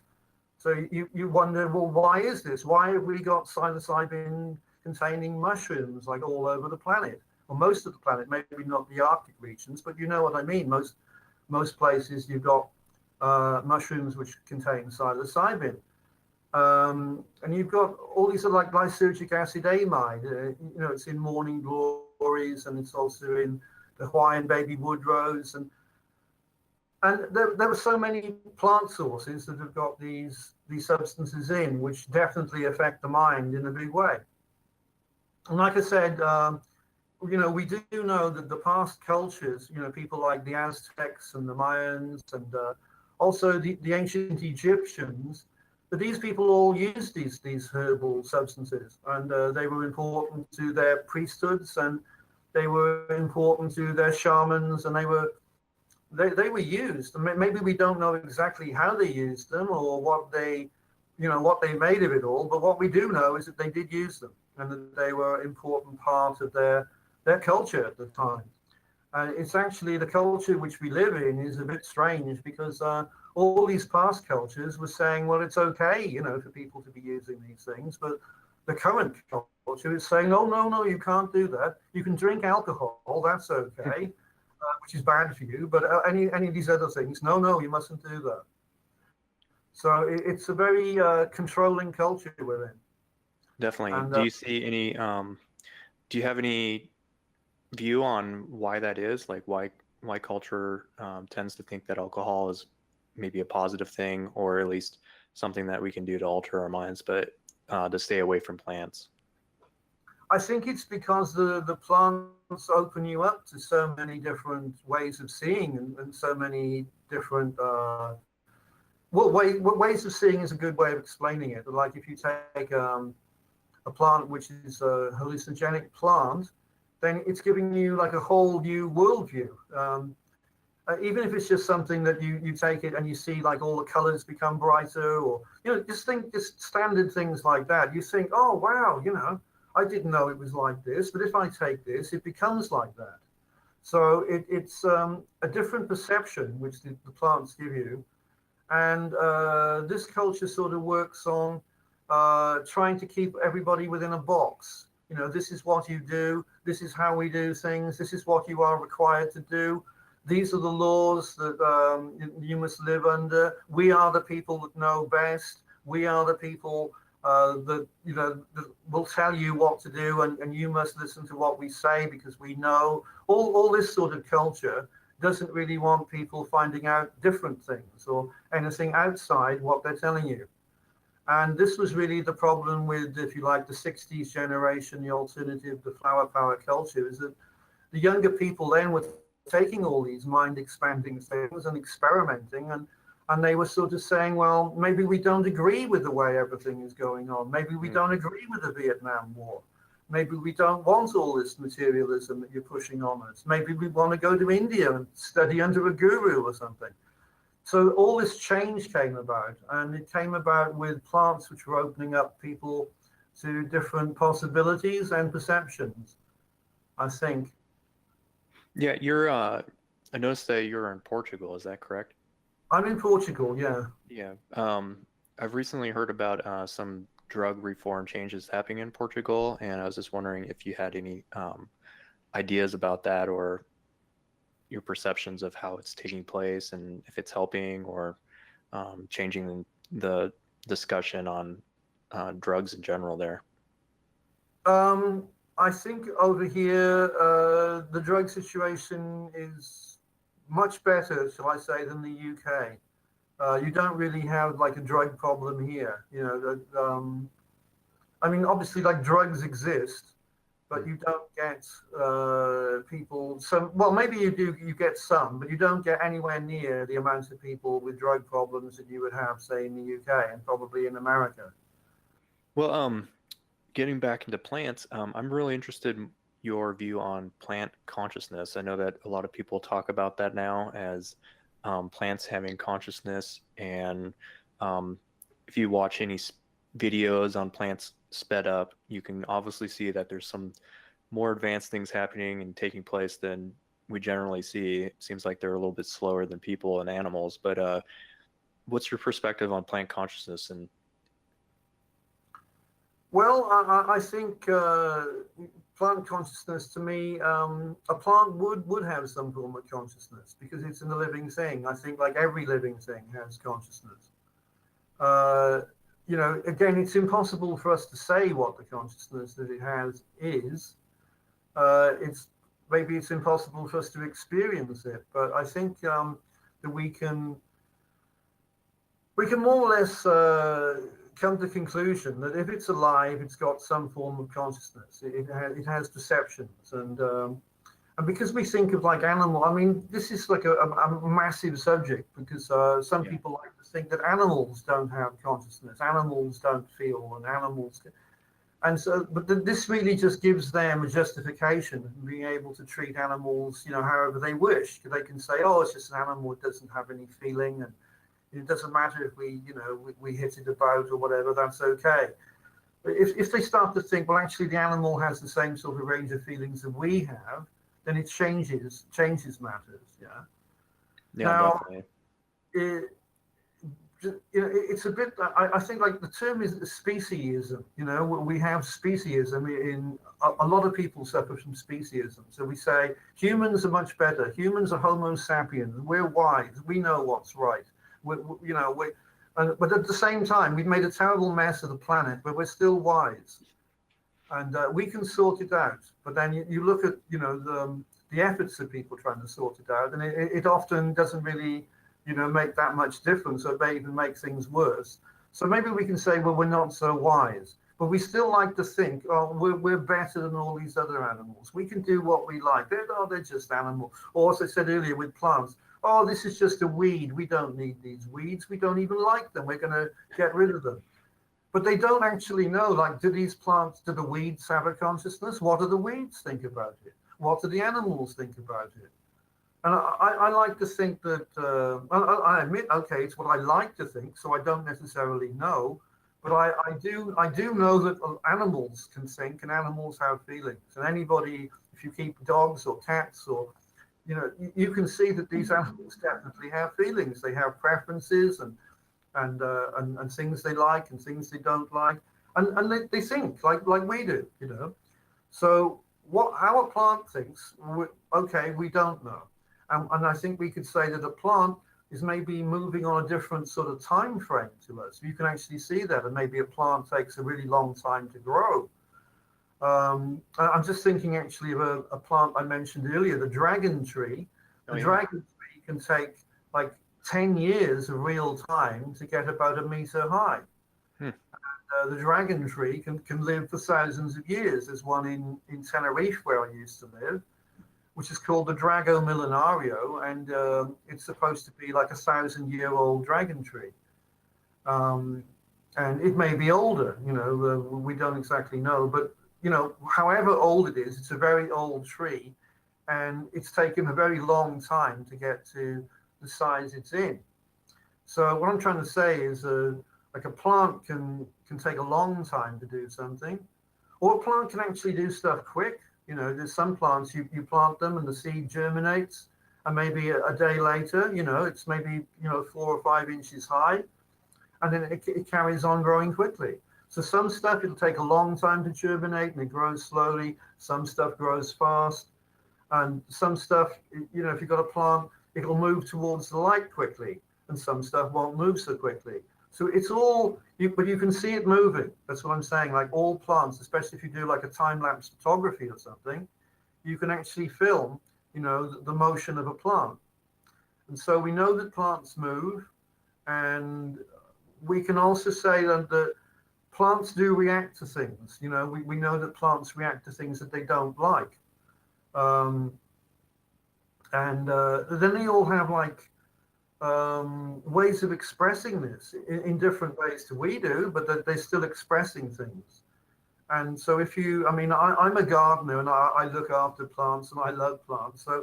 So you wonder, well, why is this? Why have we got psilocybin containing mushrooms like all over the planet? Well, most of the planet, maybe not the Arctic regions, but you know what I mean. Most places you've got mushrooms which contain psilocybin. And you've got all these like lysergic acid amide. It's in morning glories, and it's also in the Hawaiian baby wood rose, and there are so many plant sources that have got these substances in, which definitely affect the mind in a big way. And like I said, we do know that the past cultures, people like the Aztecs and the Mayans, and also the ancient Egyptians, that these people all used these herbal substances, and they were important to their priesthoods, and they were important to their shamans, and they were used. Maybe we don't know exactly how they used them or what they made of it all, but what we do know is that they did use them, and that they were an important part of their culture at the time. And it's actually the culture which we live in is a bit strange, because all these past cultures were saying, well, it's okay, for people to be using these things, but the current culture is saying, oh, no, you can't do that. You can drink alcohol, that's okay, which is bad for you, but any of these other things, no, you mustn't do that. So it's a very controlling culture we're in. Definitely. And, Do you see any? Do you have any view on why that is? Like why culture tends to think that alcohol is maybe a positive thing, or at least something that we can do to alter our minds, but to stay away from plants? I think it's because the plants open you up to so many different ways of seeing, and so many different ways of seeing is a good way of explaining it. Like if you take a plant which is a hallucinogenic plant, then it's giving you like a whole new worldview. Even if it's just something that you take it and you see like all the colors become brighter, or just standard things like that. You think, oh wow, I didn't know it was like this, but if I take this, it becomes like that. So it's a different perception which the plants give you. And this culture sort of works on trying to keep everybody within a box. This is what you do. This is how we do things. This is what you are required to do. These are the laws that you must live under. We are the people that know best. We are the people that will tell you what to do, and you must listen to what we say because we know. All this sort of culture doesn't really want people finding out different things or anything outside what they're telling you. And this was really the problem with, if you like, the 60s generation, the alternative, the flower power culture, is that the younger people then were taking all these mind expanding things and experimenting, and they were sort of saying, well, maybe we don't agree with the way everything is going on. Maybe we don't agree with the Vietnam War. Maybe we don't want all this materialism that you're pushing on us. Maybe we want to go to India and study under a guru or something. So all this change came about, and it came about with plants which were opening up people to different possibilities and perceptions, I think. Yeah, you're. I noticed that you're in Portugal. Is that correct? I'm in Portugal, yeah. Yeah. I've recently heard about some drug reform changes happening in Portugal, and I was just wondering if you had any ideas about that, or your perceptions of how it's taking place, and if it's helping or changing the discussion on drugs in general there. I think over here, the drug situation is much better, shall I say, than the UK. You don't really have like a drug problem here. I mean, obviously, like drugs exist, but you don't get people. Well, maybe you do. You get some, but you don't get anywhere near the amount of people with drug problems that you would have, say, in the UK and probably in America. Well, getting back into plants, I'm really interested in your view on plant consciousness. I know that a lot of people talk about that now as plants having consciousness, and if you watch any videos on plants sped up, you can obviously see that there's some more advanced things happening and taking place than we generally see. It seems like they're a little bit slower than people and animals, but what's your perspective on plant consciousness? And Well, I think plant consciousness, to me, a plant would have some form of consciousness because it's in the living thing. I think like every living thing has consciousness. you know, again, it's impossible for us to say what the consciousness that it has is. It's maybe it's impossible for us to experience it, but I think that we can more or less come to the conclusion that if it's alive, it's got some form of consciousness. It has perceptions, and because we think of like animal, I mean, this is like a massive subject because some people like to think that animals don't have consciousness, animals don't feel, and animals. And so, but this really just gives them a justification in being able to treat animals, you know, however they wish. They can say, oh, it's just an animal, it doesn't have any feeling, and it doesn't matter if we, you know, we hit it about or whatever, that's okay. But if they start to think, well, actually the animal has the same sort of range of feelings that we have, then it changes matters. Yeah. Now, definitely. It's a bit, I think like the term is speciesism. You know, we have speciesism in a lot of people suffer from speciesism. So we say humans are much better. Humans are Homo sapiens. We're wise. We know what's right. But at the same time, we've made a terrible mess of the planet, but we're still wise, and we can sort it out. But then you look at, you know, the efforts of people trying to sort it out, and it often doesn't really, you know, make that much difference, or it may even make things worse. So maybe we can say, well, we're not so wise, but we still like to think, oh, we're better than all these other animals. We can do what we like. They're just animals. Or as I said earlier with plants, oh, this is just a weed. We don't need these weeds. We don't even like them. We're going to get rid of them. But they don't actually know, like, do the weeds have a consciousness? What do the weeds think about it? What do the animals think about it? And I like to think that, I admit, okay, it's what I like to think, so I don't necessarily know, but I do know that animals can think and animals have feelings. And anybody, if you keep dogs or cats or, you know, you can see that these animals definitely have feelings. They have preferences and things they like and things they don't like, and they think like we do, you know. So how a plant thinks, okay, we don't know. And I think we could say that a plant is maybe moving on a different sort of time frame to us. You can actually see that, and maybe a plant takes a really long time to grow. I'm just thinking actually of a plant I mentioned earlier, the dragon tree. The dragon tree can take like 10 years of real time to get about a meter high. And, the dragon tree can live for thousands of years. There's one in Tenerife where I used to live, which is called the Drago millenario, and it's supposed to be like 1,000-year-old dragon tree. And it may be older, you know, we don't exactly know, but, you know, however old it is, it's a very old tree, and it's taken a very long time to get to the size it's in. So what I'm trying to say is like a plant can take a long time to do something, or a plant can actually do stuff quick. You know, there's some plants you plant them and the seed germinates, and maybe a day later, you know, it's maybe, you know, 4 or 5 inches high, and then it carries on growing quickly. So some stuff, it'll take a long time to germinate and it grows slowly. Some stuff grows fast, and some stuff, you know, if you've got a plant, it'll move towards the light quickly, and some stuff won't move so quickly. So it's all, but you can see it moving. That's what I'm saying. Like all plants, especially if you do like a time-lapse photography or something, you can actually film, you know, the motion of a plant. And so we know that plants move, and we can also say that plants do react to things. You know, we know that plants react to things that they don't like. And then they all have like ways of expressing this in different ways to we do, but that they're still expressing things. And so if you, I mean, I'm a gardener and I look after plants and I love plants. So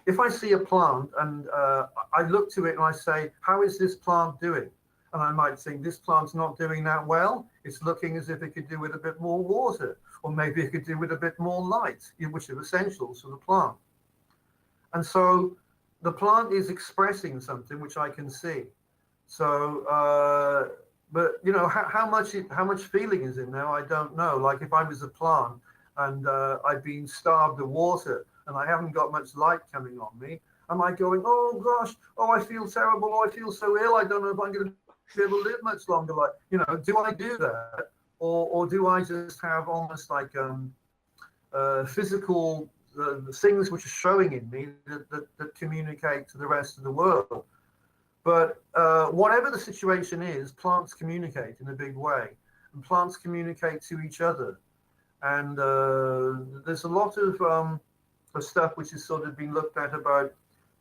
if I see a plant and I look to it and I say, how is this plant doing? And I might think this plant's not doing that well. It's looking as if it could do with a bit more water, or maybe it could do with a bit more light, which are essentials for the plant. And so the plant is expressing something which I can see. So, but you know, how much feeling is in there, I don't know. Like if I was a plant and I've been starved of water and I haven't got much light coming on me, am I going, oh gosh, oh I feel terrible, oh I feel so ill, I don't know if I'm going to actually ever live much longer. Like, do I do that, or do I just have almost like physical the things which are showing in me that communicate to the rest of the world? But whatever the situation is, plants communicate in a big way, and plants communicate to each other. And there's a lot of stuff which has sort of been looked at about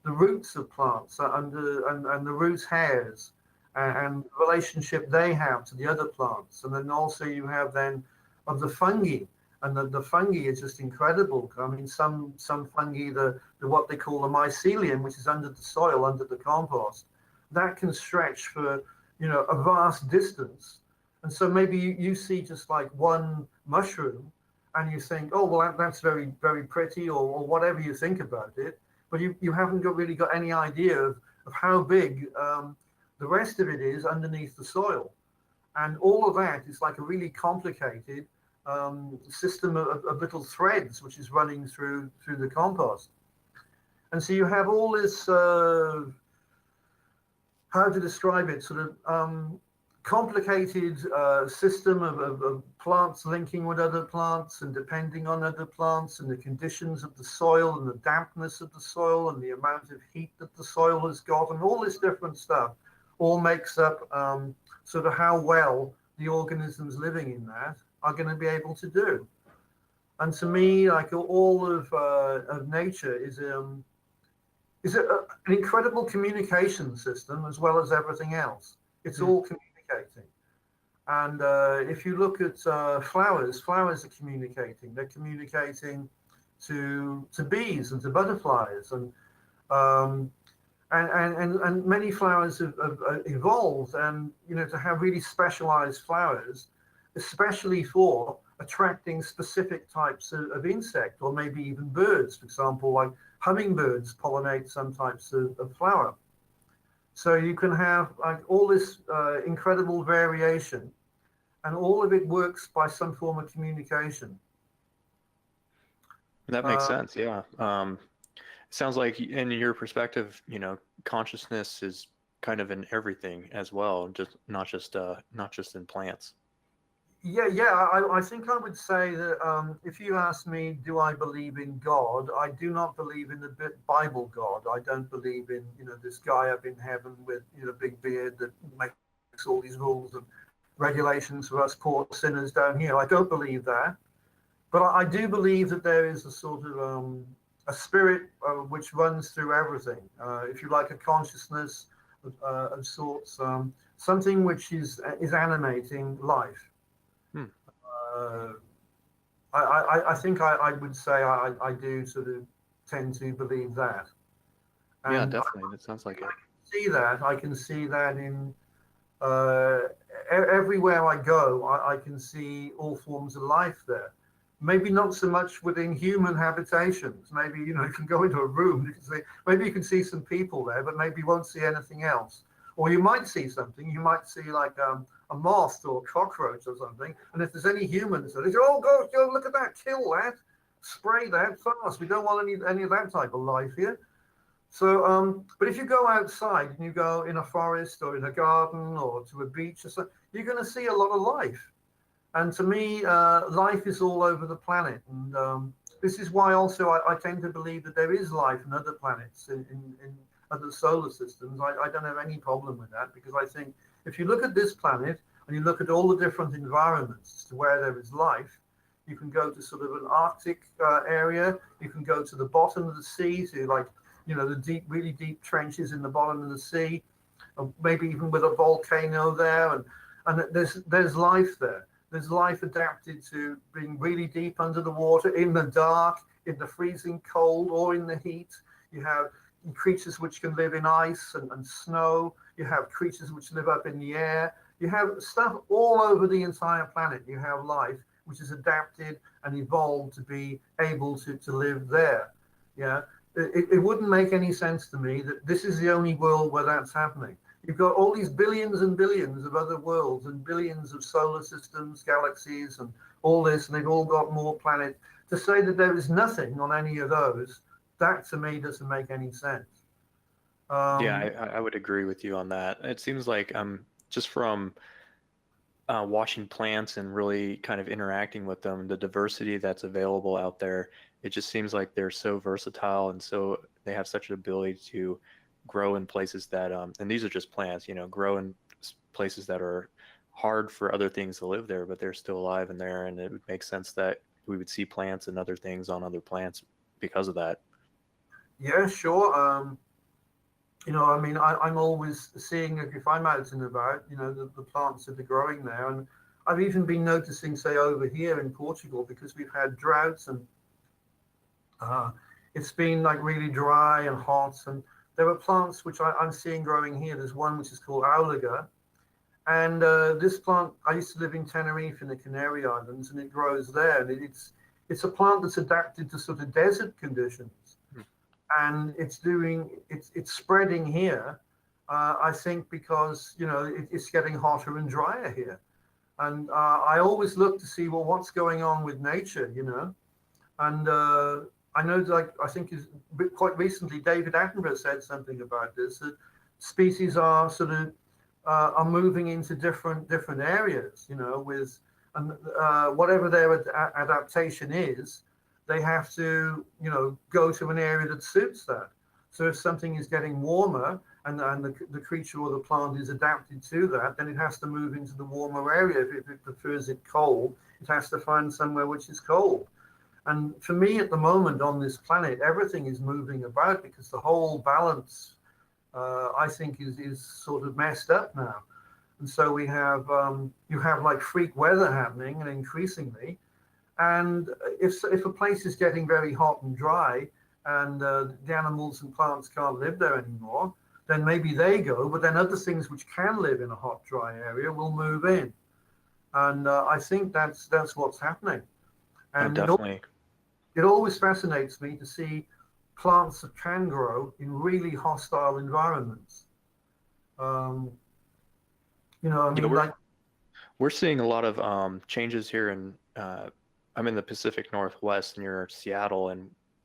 the roots of plants and the root hairs and the relationship they have to the other plants. And then also you have then of the fungi. And the fungi is just incredible. I mean, some fungi, the what they call the mycelium, which is under the soil, under the compost, that can stretch for, a vast distance. And so maybe you see just like one mushroom and you think, oh, well, that's very, very pretty, or whatever you think about it. But you haven't really got any idea of how big the rest of it is underneath the soil. And all of that is like a really complicated system of little threads which is running through the compost. And so you have all this, how to describe it, sort of complicated system of plants linking with other plants and depending on other plants and the conditions of the soil and the dampness of the soil and the amount of heat that the soil has got, and all this different stuff all makes up sort of how well the organisms living in that are going to be able to do. And to me, like all of nature is an incredible communication system as well as everything else. It's all communicating. And if you look at flowers are communicating. They're communicating to bees and to butterflies, and many flowers have evolved, and to have really specialized flowers, especially for attracting specific types of insect or maybe even birds. For example, like hummingbirds pollinate some types of flower. So you can have like all this incredible variation, and all of it works by some form of communication. That makes sense. Yeah. Sounds like in your perspective, consciousness is kind of in everything as well, just not just in plants. Yeah. I think I would say that if you ask me, do I believe in God? I do not believe in the Bible God. I don't believe in this guy up in heaven with big beard that makes all these rules and regulations for us poor sinners down here. I don't believe that, but I do believe that there is a sort of a spirit which runs through everything. If you like, a consciousness of sorts, something which is animating life. I think I would say I do sort of tend to believe that. And yeah, definitely. That sounds like it. I can see that in everywhere I go. I can see all forms of life there. Maybe not so much within human habitations. Maybe you can go into a room. You can see, maybe you can see some people there, but maybe you won't see anything else. Or you might see something. You might see like a moth or a cockroach or something. And if there's any humans, they say, "Oh, go look at that! Kill that! Spray that fast! We don't want any of that type of life here." So, but if you go outside and you go in a forest or in a garden or to a beach or something, you're going to see a lot of life. And to me, life is all over the planet. And this is why also I tend to believe that there is life on other planets in other solar systems. I don't have any problem with that, because I think if you look at this planet and you look at all the different environments to where there is life, you can go to sort of an Arctic area, you can go to the bottom of the sea, to like, the deep, really deep trenches in the bottom of the sea, maybe even with a volcano there, and there's life there. There's life adapted to being really deep under the water, in the dark, in the freezing cold, or in the heat. You have creatures which can live in ice and snow. You have creatures which live up in the air. You have stuff all over the entire planet. You have life which is adapted and evolved to be able to live there. Yeah, it wouldn't make any sense to me that this is the only world where that's happening. You've got all these billions and billions of other worlds and billions of solar systems, galaxies, and all this, and they've all got more planets. To say that there is nothing on any of those, that to me doesn't make any sense. Yeah, I would agree with you on that. It seems like just from watching plants and really kind of interacting with them, the diversity that's available out there, it just seems like they're so versatile, and so they have such an ability to grow in places that, and these are just plants, grow in places that are hard for other things to live there, but they're still alive in there, and it would make sense that we would see plants and other things on other plants because of that. Yeah, sure. I mean, I'm always seeing, if I'm out and about, the plants that are growing there. And I've even been noticing, say, over here in Portugal, because we've had droughts and it's been like really dry and hot. And there are plants which I'm seeing growing here. There's one which is called Auliga. And this plant, I used to live in Tenerife in the Canary Islands, and it grows there. And it's a plant that's adapted to sort of desert conditions. And it's spreading here, I think, because it's getting hotter and drier here. And I always look to see, well, what's going on with nature, And I know, like, I think quite recently David Attenborough said something about this, that species are sort of are moving into different areas, with whatever their adaptation is. They have to, go to an area that suits that. So if something is getting warmer and the creature or the plant is adapted to that, then it has to move into the warmer area. If it prefers it cold, it has to find somewhere which is cold. And for me, at the moment on this planet, everything is moving about because the whole balance, I think, is sort of messed up now. And so we have, you have like freak weather happening, and increasingly. And if a place is getting very hot and dry, and the animals and plants can't live there anymore, then maybe they go, but then other things which can live in a hot, dry area will move in. And I think that's what's happening. And Definitely. It always fascinates me to see plants that can grow in really hostile environments. I mean, we're seeing a lot of changes here in I'm in the Pacific Northwest near Seattle,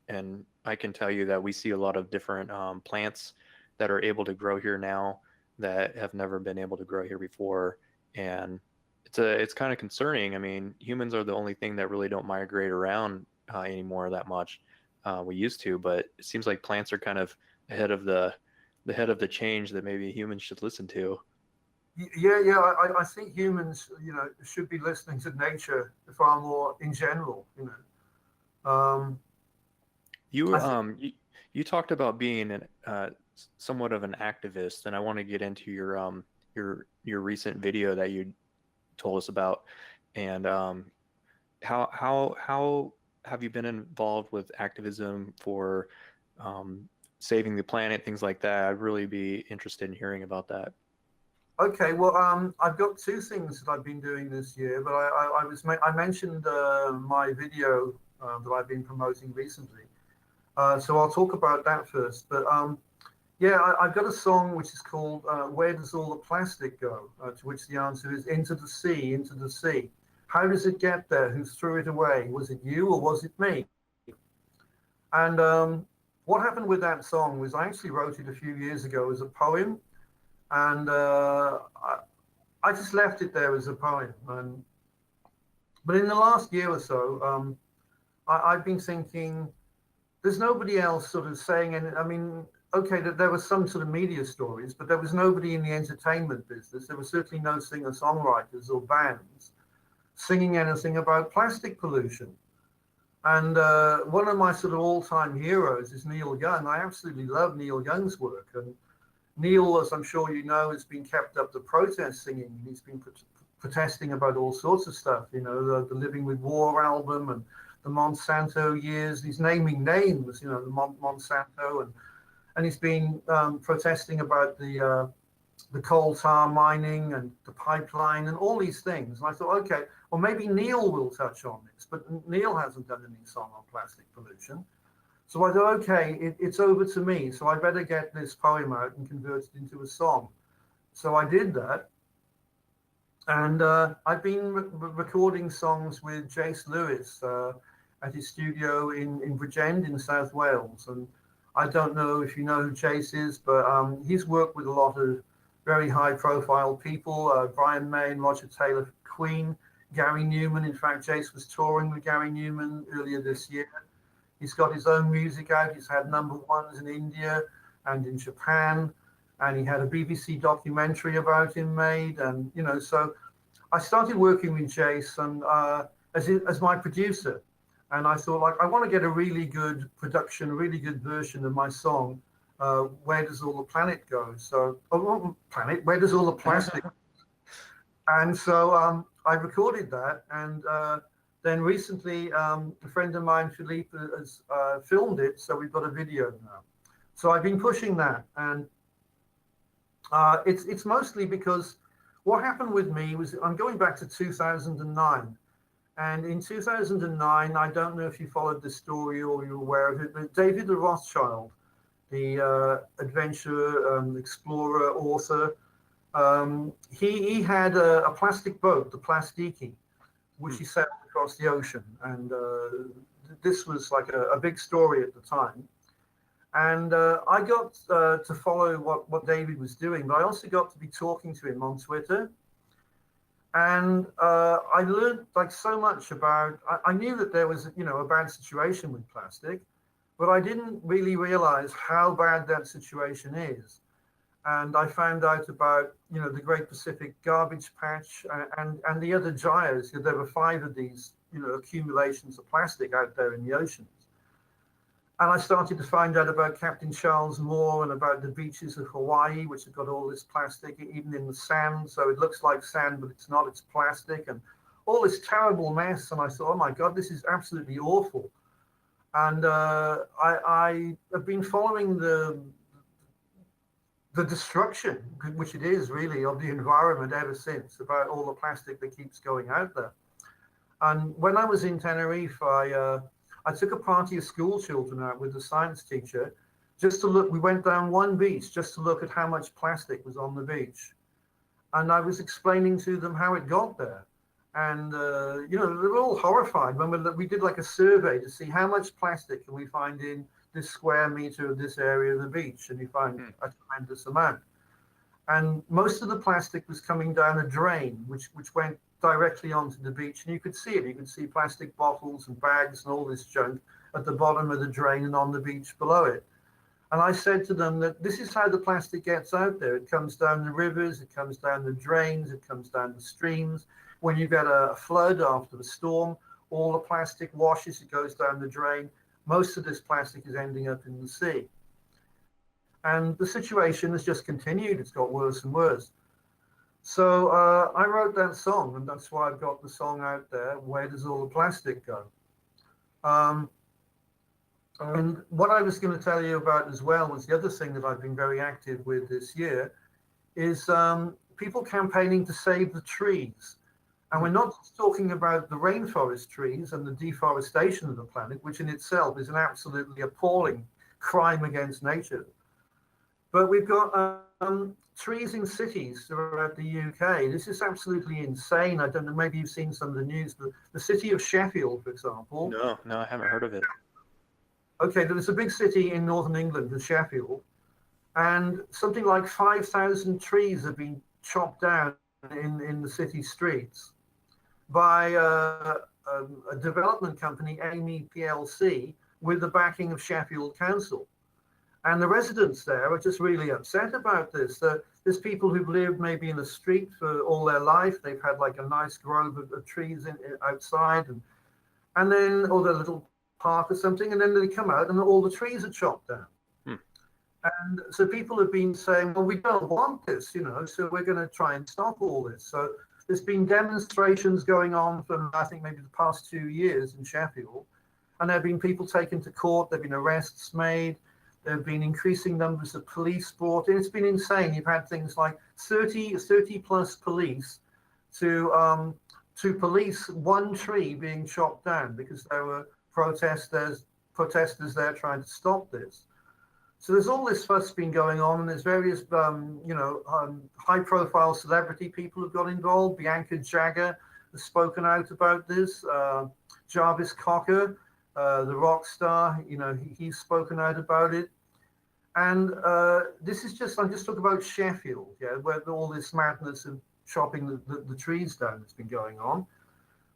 and I can tell you that we see a lot of different plants that are able to grow here now that have never been able to grow here before, and it's kind of concerning. I mean, humans are the only thing that really don't migrate around anymore that much. We used to, but it seems like plants are kind of ahead of the change that maybe humans should listen to. Yeah. I think humans, should be listening to nature far more in general. You talked about being somewhat of an activist, and I want to get into your recent video that you told us about, and how have you been involved with activism for saving the planet, things like that? I'd really be interested in hearing about that. Okay, well, I've got two things that I've been doing this year, but I mentioned my video that I've been promoting recently, so I'll talk about that first. But yeah, I've got a song which is called "Where Does All the Plastic Go?" To which the answer is into the sea, into the sea. How does it get there? Who threw it away? Was it you or was it me? And what happened with that song was I actually wrote it a few years ago as a poem. And I just left it there as a poem. But in the last year or so, I've been thinking, there's nobody else sort of saying, and I mean, okay, there were some sort of media stories, but there was nobody in the entertainment business. There were certainly no singer-songwriters or bands singing anything about plastic pollution. And one of my sort of all-time heroes is Neil Young. I absolutely love Neil Young's work. And Neil, as I'm sure you know, has been kept up to protest singing. He's been protesting about all sorts of stuff, the Living with War album and the Monsanto years. He's naming names, the Monsanto, and he's been protesting about the coal tar mining and the pipeline and all these things. And I thought, okay, well, maybe Neil will touch on this, but Neil hasn't done any song on plastic pollution. So I thought, okay, it's over to me. So I better get this poem out and convert it into a song. So I did that. And I've been recording songs with Jace Lewis at his studio in Bridgend in South Wales. And I don't know if you know who Jace is, but he's worked with a lot of very high-profile people, Brian May and Roger Taylor, Queen, Gary Newman. In fact, Jace was touring with Gary Newman earlier this year. He's got his own music out. He's had #1s in India and in Japan, and he had a BBC documentary about him made. And so I started working with Jason as my producer, and I thought, like, I want to get a really good production, a really good version of my song. Where does all the planet go? So, where does all the plastic? And so I recorded that, and then recently a friend of mine, Philippe, has filmed it, so we've got a video now. So I've been pushing that, and it's mostly because what happened with me was I'm going back to 2009. And in 2009, I don't know if you followed this story or you're aware of it, but David the Rothschild, the adventurer, explorer, author, he had a plastic boat, the Plastiki, which he sailed across the ocean. And this was like a big story at the time. And I got to follow what David was doing, but I also got to be talking to him on Twitter. And I learned like so much about, I knew that there was, a bad situation with plastic, but I didn't really realize how bad that situation is. And I found out about, the Great Pacific Garbage Patch and the other gyres. There were 5 of these, accumulations of plastic out there in the oceans. And I started to find out about Captain Charles Moore and about the beaches of Hawaii, which have got all this plastic, even in the sand. So it looks like sand, but it's not, it's plastic, and all this terrible mess. And I thought, oh my God, this is absolutely awful. And I have been following the destruction, which it is really, of the environment ever since, about all the plastic that keeps going out there. And when I was in Tenerife, I took a party of school children out with the science teacher just to look. We went down one beach just to look at how much plastic was on the beach. And I was explaining to them how it got there. And, they were all horrified when we did like a survey to see how much plastic can we find in this square meter of this area of the beach. And you find a tremendous amount. And most of the plastic was coming down a drain, which went directly onto the beach, and you could see it. You could see plastic bottles and bags and all this junk at the bottom of the drain and on the beach below it. And I said to them that this is how the plastic gets out there. It comes down the rivers, it comes down the drains, it comes down the streams. When you get a flood after the storm, all the plastic washes, it goes down the drain. Most of this plastic is ending up in the sea. And the situation has just continued. It's got worse and worse. So I wrote that song, and that's why I've got the song out there, Where Does All the Plastic Go? And what I was going to tell you about as well was the other thing that I've been very active with this year is people campaigning to save the trees. And we're not just talking about the rainforest trees and the deforestation of the planet, which in itself is an absolutely appalling crime against nature. But we've got trees in cities throughout the UK. This is absolutely insane. I don't know, maybe you've seen some of the news, but the city of Sheffield, for example. No, I haven't heard of it. Okay, there's a big city in northern England, Sheffield, and something like 5,000 trees have been chopped down in the city streets by a development company, Amy PLC, with the backing of Sheffield Council. And the residents there are just really upset about this. There's people who've lived maybe in the street for all their life. They've had like a nice grove of trees outside, and then, or their little park or something, and then they come out and all the trees are chopped down. And so people have been saying, well, we don't want this, so we're going to try and stop all this. So there's been demonstrations going on for, I think, maybe the past 2 years in Sheffield. And there have been people taken to court. There have been arrests made. There have been increasing numbers of police brought in. It's been insane. You've had things like 30 plus police to police one tree being chopped down because there were protesters there trying to stop this. So there's all this fuss been going on, and there's various, high-profile celebrity people have got involved. Bianca Jagger has spoken out about this. Jarvis Cocker, the rock star, he's spoken out about it. And this is just, I'm just talking about Sheffield, yeah, where all this madness of chopping the trees down has been going on.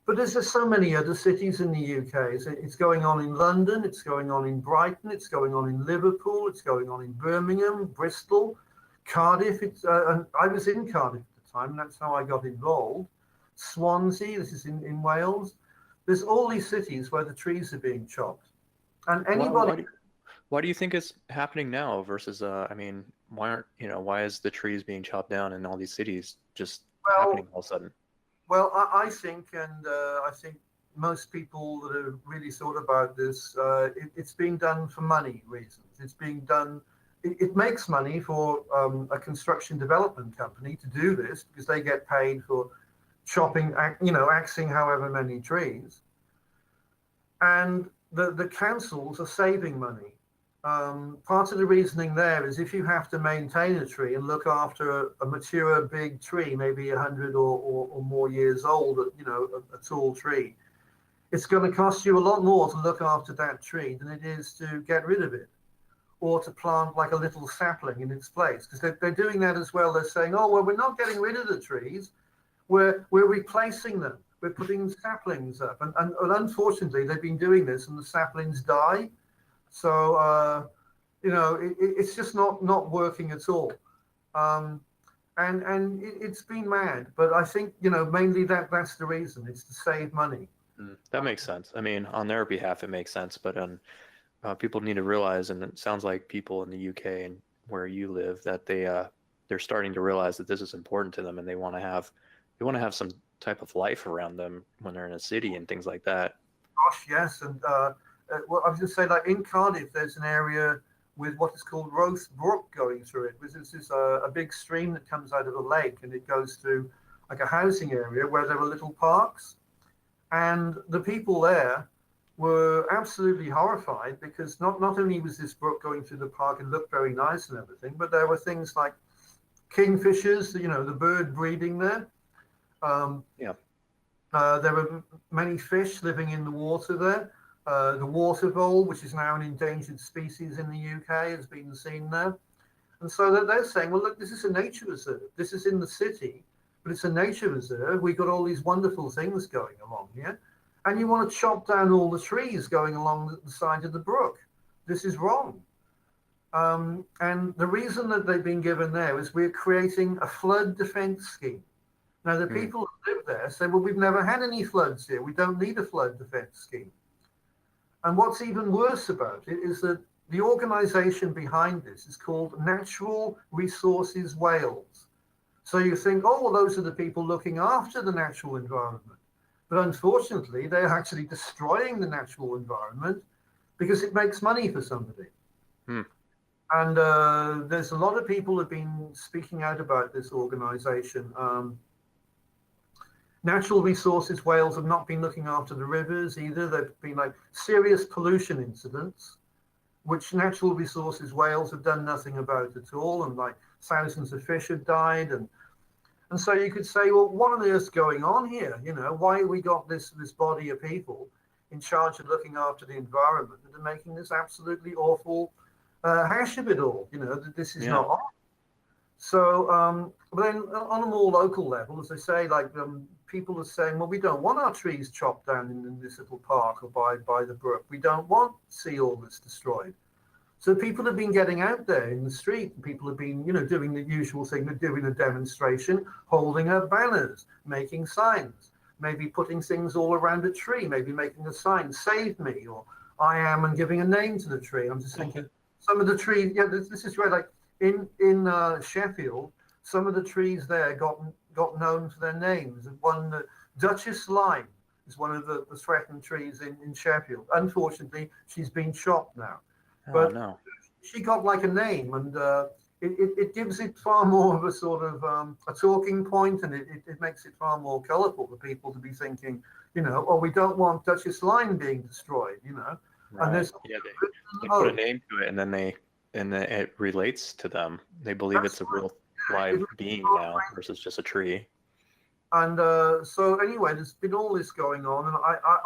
But there's just so many other cities in the UK. It's going on in London, it's going on in Brighton, it's going on in Liverpool, it's going on in Birmingham, Bristol, Cardiff. And I was in Cardiff at the time, and that's how I got involved. Swansea, this is in Wales. There's all these cities where the trees are being chopped. And anybody... Why do you think it's happening now versus, I mean, why is the trees being chopped down in all these cities just happening all of a sudden? Well, I think, and I think most people that have really thought about this, it's being done for money reasons. It's being done, it makes money for a construction development company to do this because they get paid for chopping, axing however many trees. And the councils are saving money. Part of the reasoning there is if you have to maintain a tree and look after a mature big tree, maybe 100 or more years old, a tall tree, it's going to cost you a lot more to look after that tree than it is to get rid of it or to plant like a little sapling in its place, because they're doing that as well. They're saying, oh, well, we're not getting rid of the trees, we're replacing them, we're putting saplings up, and unfortunately they've been doing this and the saplings die. So, it's just not working at all. And it's been mad, but I think, mainly that's the reason. It's to save money. That makes sense. I mean, on their behalf, it makes sense, but people need to realize, and it sounds like people in the UK and where you live, that they're starting to realize that this is important to them, and they want to have some type of life around them when they're in a city and things like that. Gosh, yes. And well, I was just saying, like in Cardiff, there's an area with what is called Roath Brook going through it. This is a big stream that comes out of a lake, and it goes through like a housing area where there were little parks. And the people there were absolutely horrified because not only was this brook going through the park and looked very nice and everything, but there were things like kingfishers, the bird breeding there. There were many fish living in the water there. The water vole, which is now an endangered species in the UK, has been seen there. And so they're saying, well, look, this is a nature reserve. This is in the city, but it's a nature reserve. We've got all these wonderful things going along here. And you want to chop down all the trees going along the side of the brook. This is wrong. And the reason that they've been given there is we're creating a flood defense scheme. Now, the people who live there say, well, we've never had any floods here. We don't need a flood defense scheme. And what's even worse about it is that the organization behind this is called Natural Resources Wales. So you think, oh, well, those are the people looking after the natural environment. But unfortunately, they're actually destroying the natural environment because it makes money for somebody. And there's a lot of people who have been speaking out about this organization. Natural Resources Wales have not been looking after the rivers either. There've been like serious pollution incidents, which Natural Resources Wales have done nothing about at all. And like thousands of fish have died. And so you could say, well, what on earth's going on here? Why have we got this body of people in charge of looking after the environment that are making this absolutely awful hash of it all? That this is not on. So, but then on a more local level, as I say, like people are saying, well, we don't want our trees chopped down in this little park or by the brook. We don't want to see all this destroyed. So people have been getting out there in the street. People have been, doing the usual thing. They're doing a demonstration, holding up banners, making signs, maybe putting things all around a tree, maybe making a sign, save me, or I am, and giving a name to the tree. I'm just thinking, some of the trees, this is right, like in Sheffield, some of the trees there got known for their names. One, Duchess Lime is one of the threatened trees in Sheffield. Unfortunately, she's been chopped now. But she got like a name, and it gives it far more of a sort of a talking point, and it makes it far more colourful for people to be thinking, oh, we don't want Duchess Lime being destroyed, Right. And there's they put a name to it, and then it relates to them. They believe it's a real live being now versus just a tree. And so anyway, there's been all this going on, and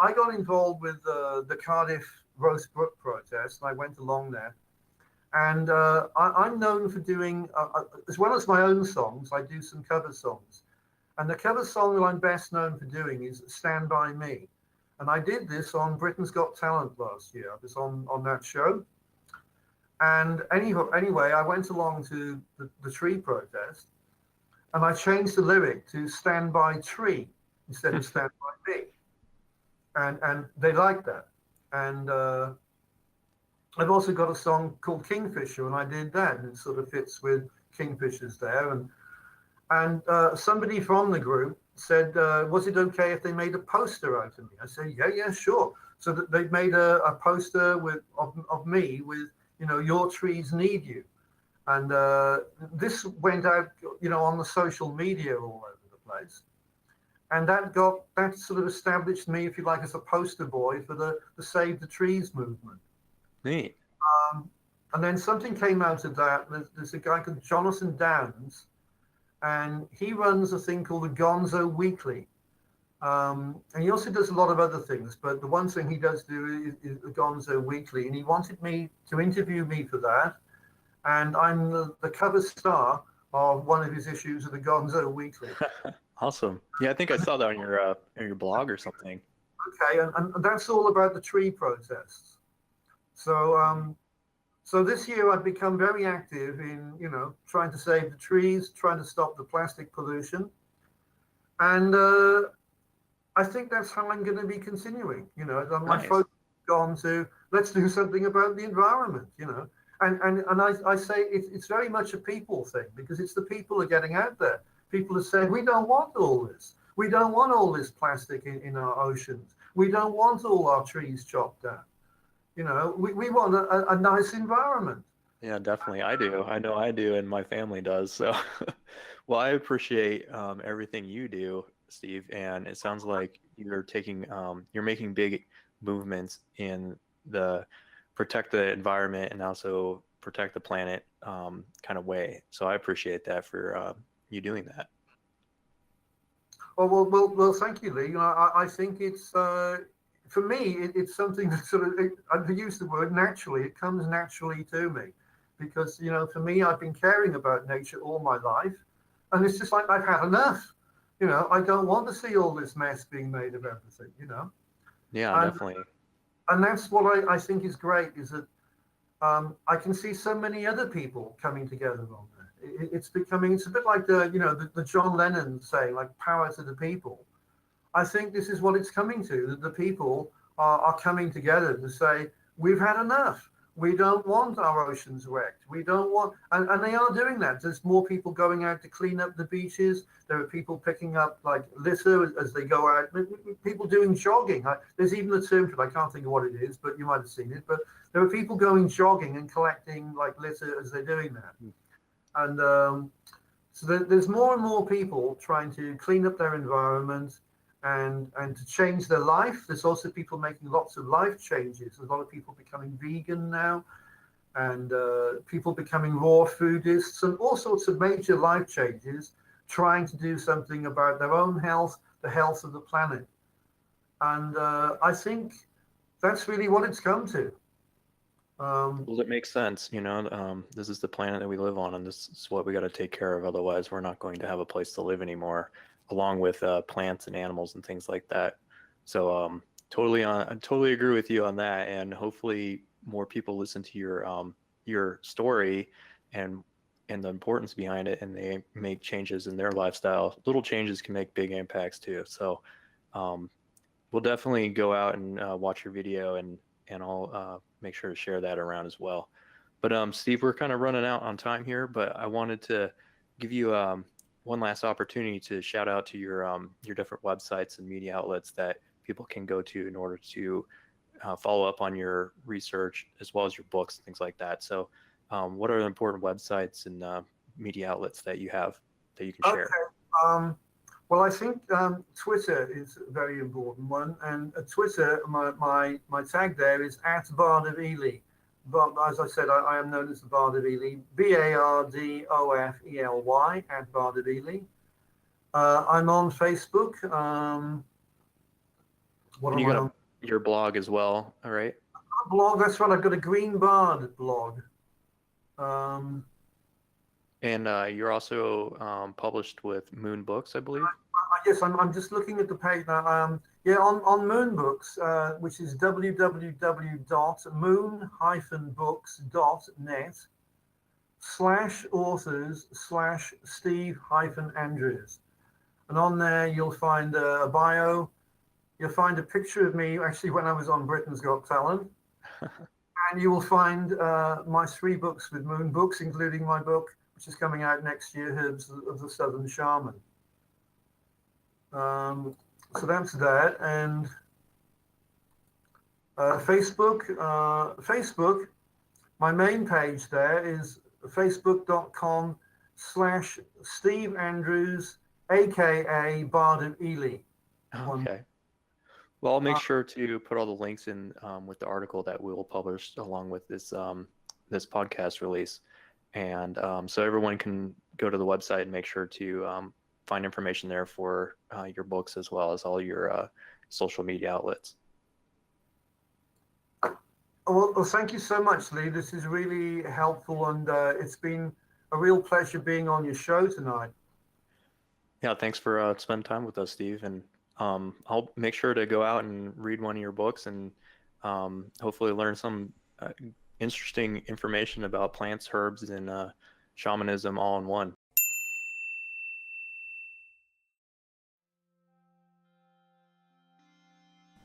I got involved with the Cardiff Roast Brook protest, and I went along there. And I'm known for doing, as well as my own songs, I do some cover songs. And the cover song that I'm best known for doing is Stand By Me. And I did this on Britain's Got Talent last year. I was on that show. And anyway, I went along to the tree protest, and I changed the lyric to Stand By Tree instead of Stand By Me. And they liked that. And I've also got a song called Kingfisher, and I did that, and it sort of fits with Kingfishers there. And somebody from the group said, was it okay if they made a poster out of me? I said, yeah, sure. So that they made a poster of me with, your trees need you. And this went out, on the social media all over the place. And that sort of established me, if you like, as a poster boy for the Save the Trees movement. Neat. And then something came out of that. There's a guy called Jonathan Downs, and he runs a thing called the Gonzo Weekly. And he also does a lot of other things, but the one thing he does do is the Gonzo Weekly, and he wanted me to interview me for that. And I'm the cover star of one of his issues of the Gonzo Weekly. Awesome. Yeah, I think I saw that on your blog or something. Okay, and that's all about the tree protests. So so this year I've become very active in, trying to save the trees, trying to stop the plastic pollution. And I think that's how I'm going to be continuing. My Nice. focus has gone to, let's do something about the environment, And I say it's very much a people thing, because it's the people are getting out there. People are saying, we don't want all this. We don't want all this plastic in our oceans. We don't want all our trees chopped down. We want a nice environment. Yeah, definitely. I do. I know I do, and my family does. So, well, I appreciate everything you do, Steve. And it sounds like you're making big movements in the protect the environment and also protect the planet kind of way. So I appreciate that for you doing that. Oh, well, thank you, Lee. I think it's, for me, it's something that sort of, I use the word naturally, it comes naturally to me. Because, for me, I've been caring about nature all my life. And it's just like, I've had enough. I don't want to see all this mess being made of everything, Yeah, And, definitely. and that's what I think is great, is that I can see so many other people coming together on that. It's a bit like the John Lennon saying, like, power to the people. I think this is what it's coming to, that the people are coming together to say, we've had enough. We don't want our oceans wrecked. We don't want, and they are doing that. There's more people going out to clean up the beaches. There are people picking up like litter as they go out. People doing jogging. There's even a term for it. I can't think of what it is, but you might have seen it. But there are people going jogging and collecting like litter as they're doing that. And so there's more and more people trying to clean up their environment and to change their life. There's also people making lots of life changes. There's a lot of people becoming vegan now, and people becoming raw foodists, and all sorts of major life changes, trying to do something about their own health, the health of the planet. And I think that's really what it's come to. Well, it makes sense. This is the planet that we live on, and this is what we got to take care of. Otherwise, we're not going to have a place to live anymore, along with plants and animals and things like that. So I totally agree with you on that. And hopefully more people listen to your story and the importance behind it, and they make changes in their lifestyle. Little changes can make big impacts too. So we'll definitely go out and watch your video, and I'll make sure to share that around as well. But Steve, we're kind of running out on time here, but I wanted to give you one last opportunity to shout out to your different websites and media outlets that people can go to in order to follow up on your research, as well as your books and things like that. So what are the important websites and media outlets that you have that you can share? Okay. Well, I think Twitter is a very important one, and Twitter, my tag there is @Bard of Ely. But as I said, I am known as the Bard of Ely, BARDOFELY, @Bard of Ely. I'm on Facebook. What am I on? Your blog as well, all right? Blog, that's right. I've got a Green Bard blog. And you're also published with Moon Books, I believe. Yes, I'm just looking at the page now. Yeah, on Moon Books, which is www.moon-books.net/authors/Steve-Andrews. And on there, you'll find a bio. You'll find a picture of me, actually, when I was on Britain's Got Talent. And you will find my 3 books with Moon Books, including my book, which is coming out next year, Herbs of the Southern Shaman. So that's that. And Facebook, my main page there is facebook.com/Steve Andrews, aka Bard of Ely. Okay. Well, I'll make sure to put all the links in with the article that we will publish along with this this podcast release, and so everyone can go to the website and make sure to find information there for your books as well as all your social media outlets. Well, thank you so much, Lee. This is really helpful, and it's been a real pleasure being on your show tonight. Yeah, thanks for spending time with us, Steve. And I'll make sure to go out and read one of your books and hopefully learn some interesting information about plants, herbs, and shamanism all in one.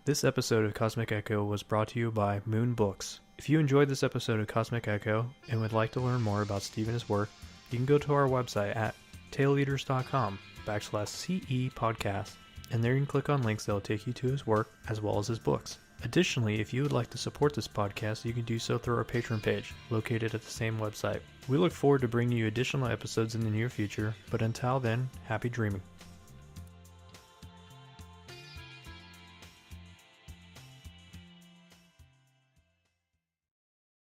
This episode of Cosmic Echo was brought to you by Moon Books. If you enjoyed this episode of Cosmic Echo and would like to learn more about Steve and his work, you can go to our website at taileaters.com/CE podcast, and there you can click on links that will take you to his work as well as his books. Additionally, if you would like to support this podcast, you can do so through our Patreon page, located at the same website. We look forward to bringing you additional episodes in the near future, but until then, happy dreaming.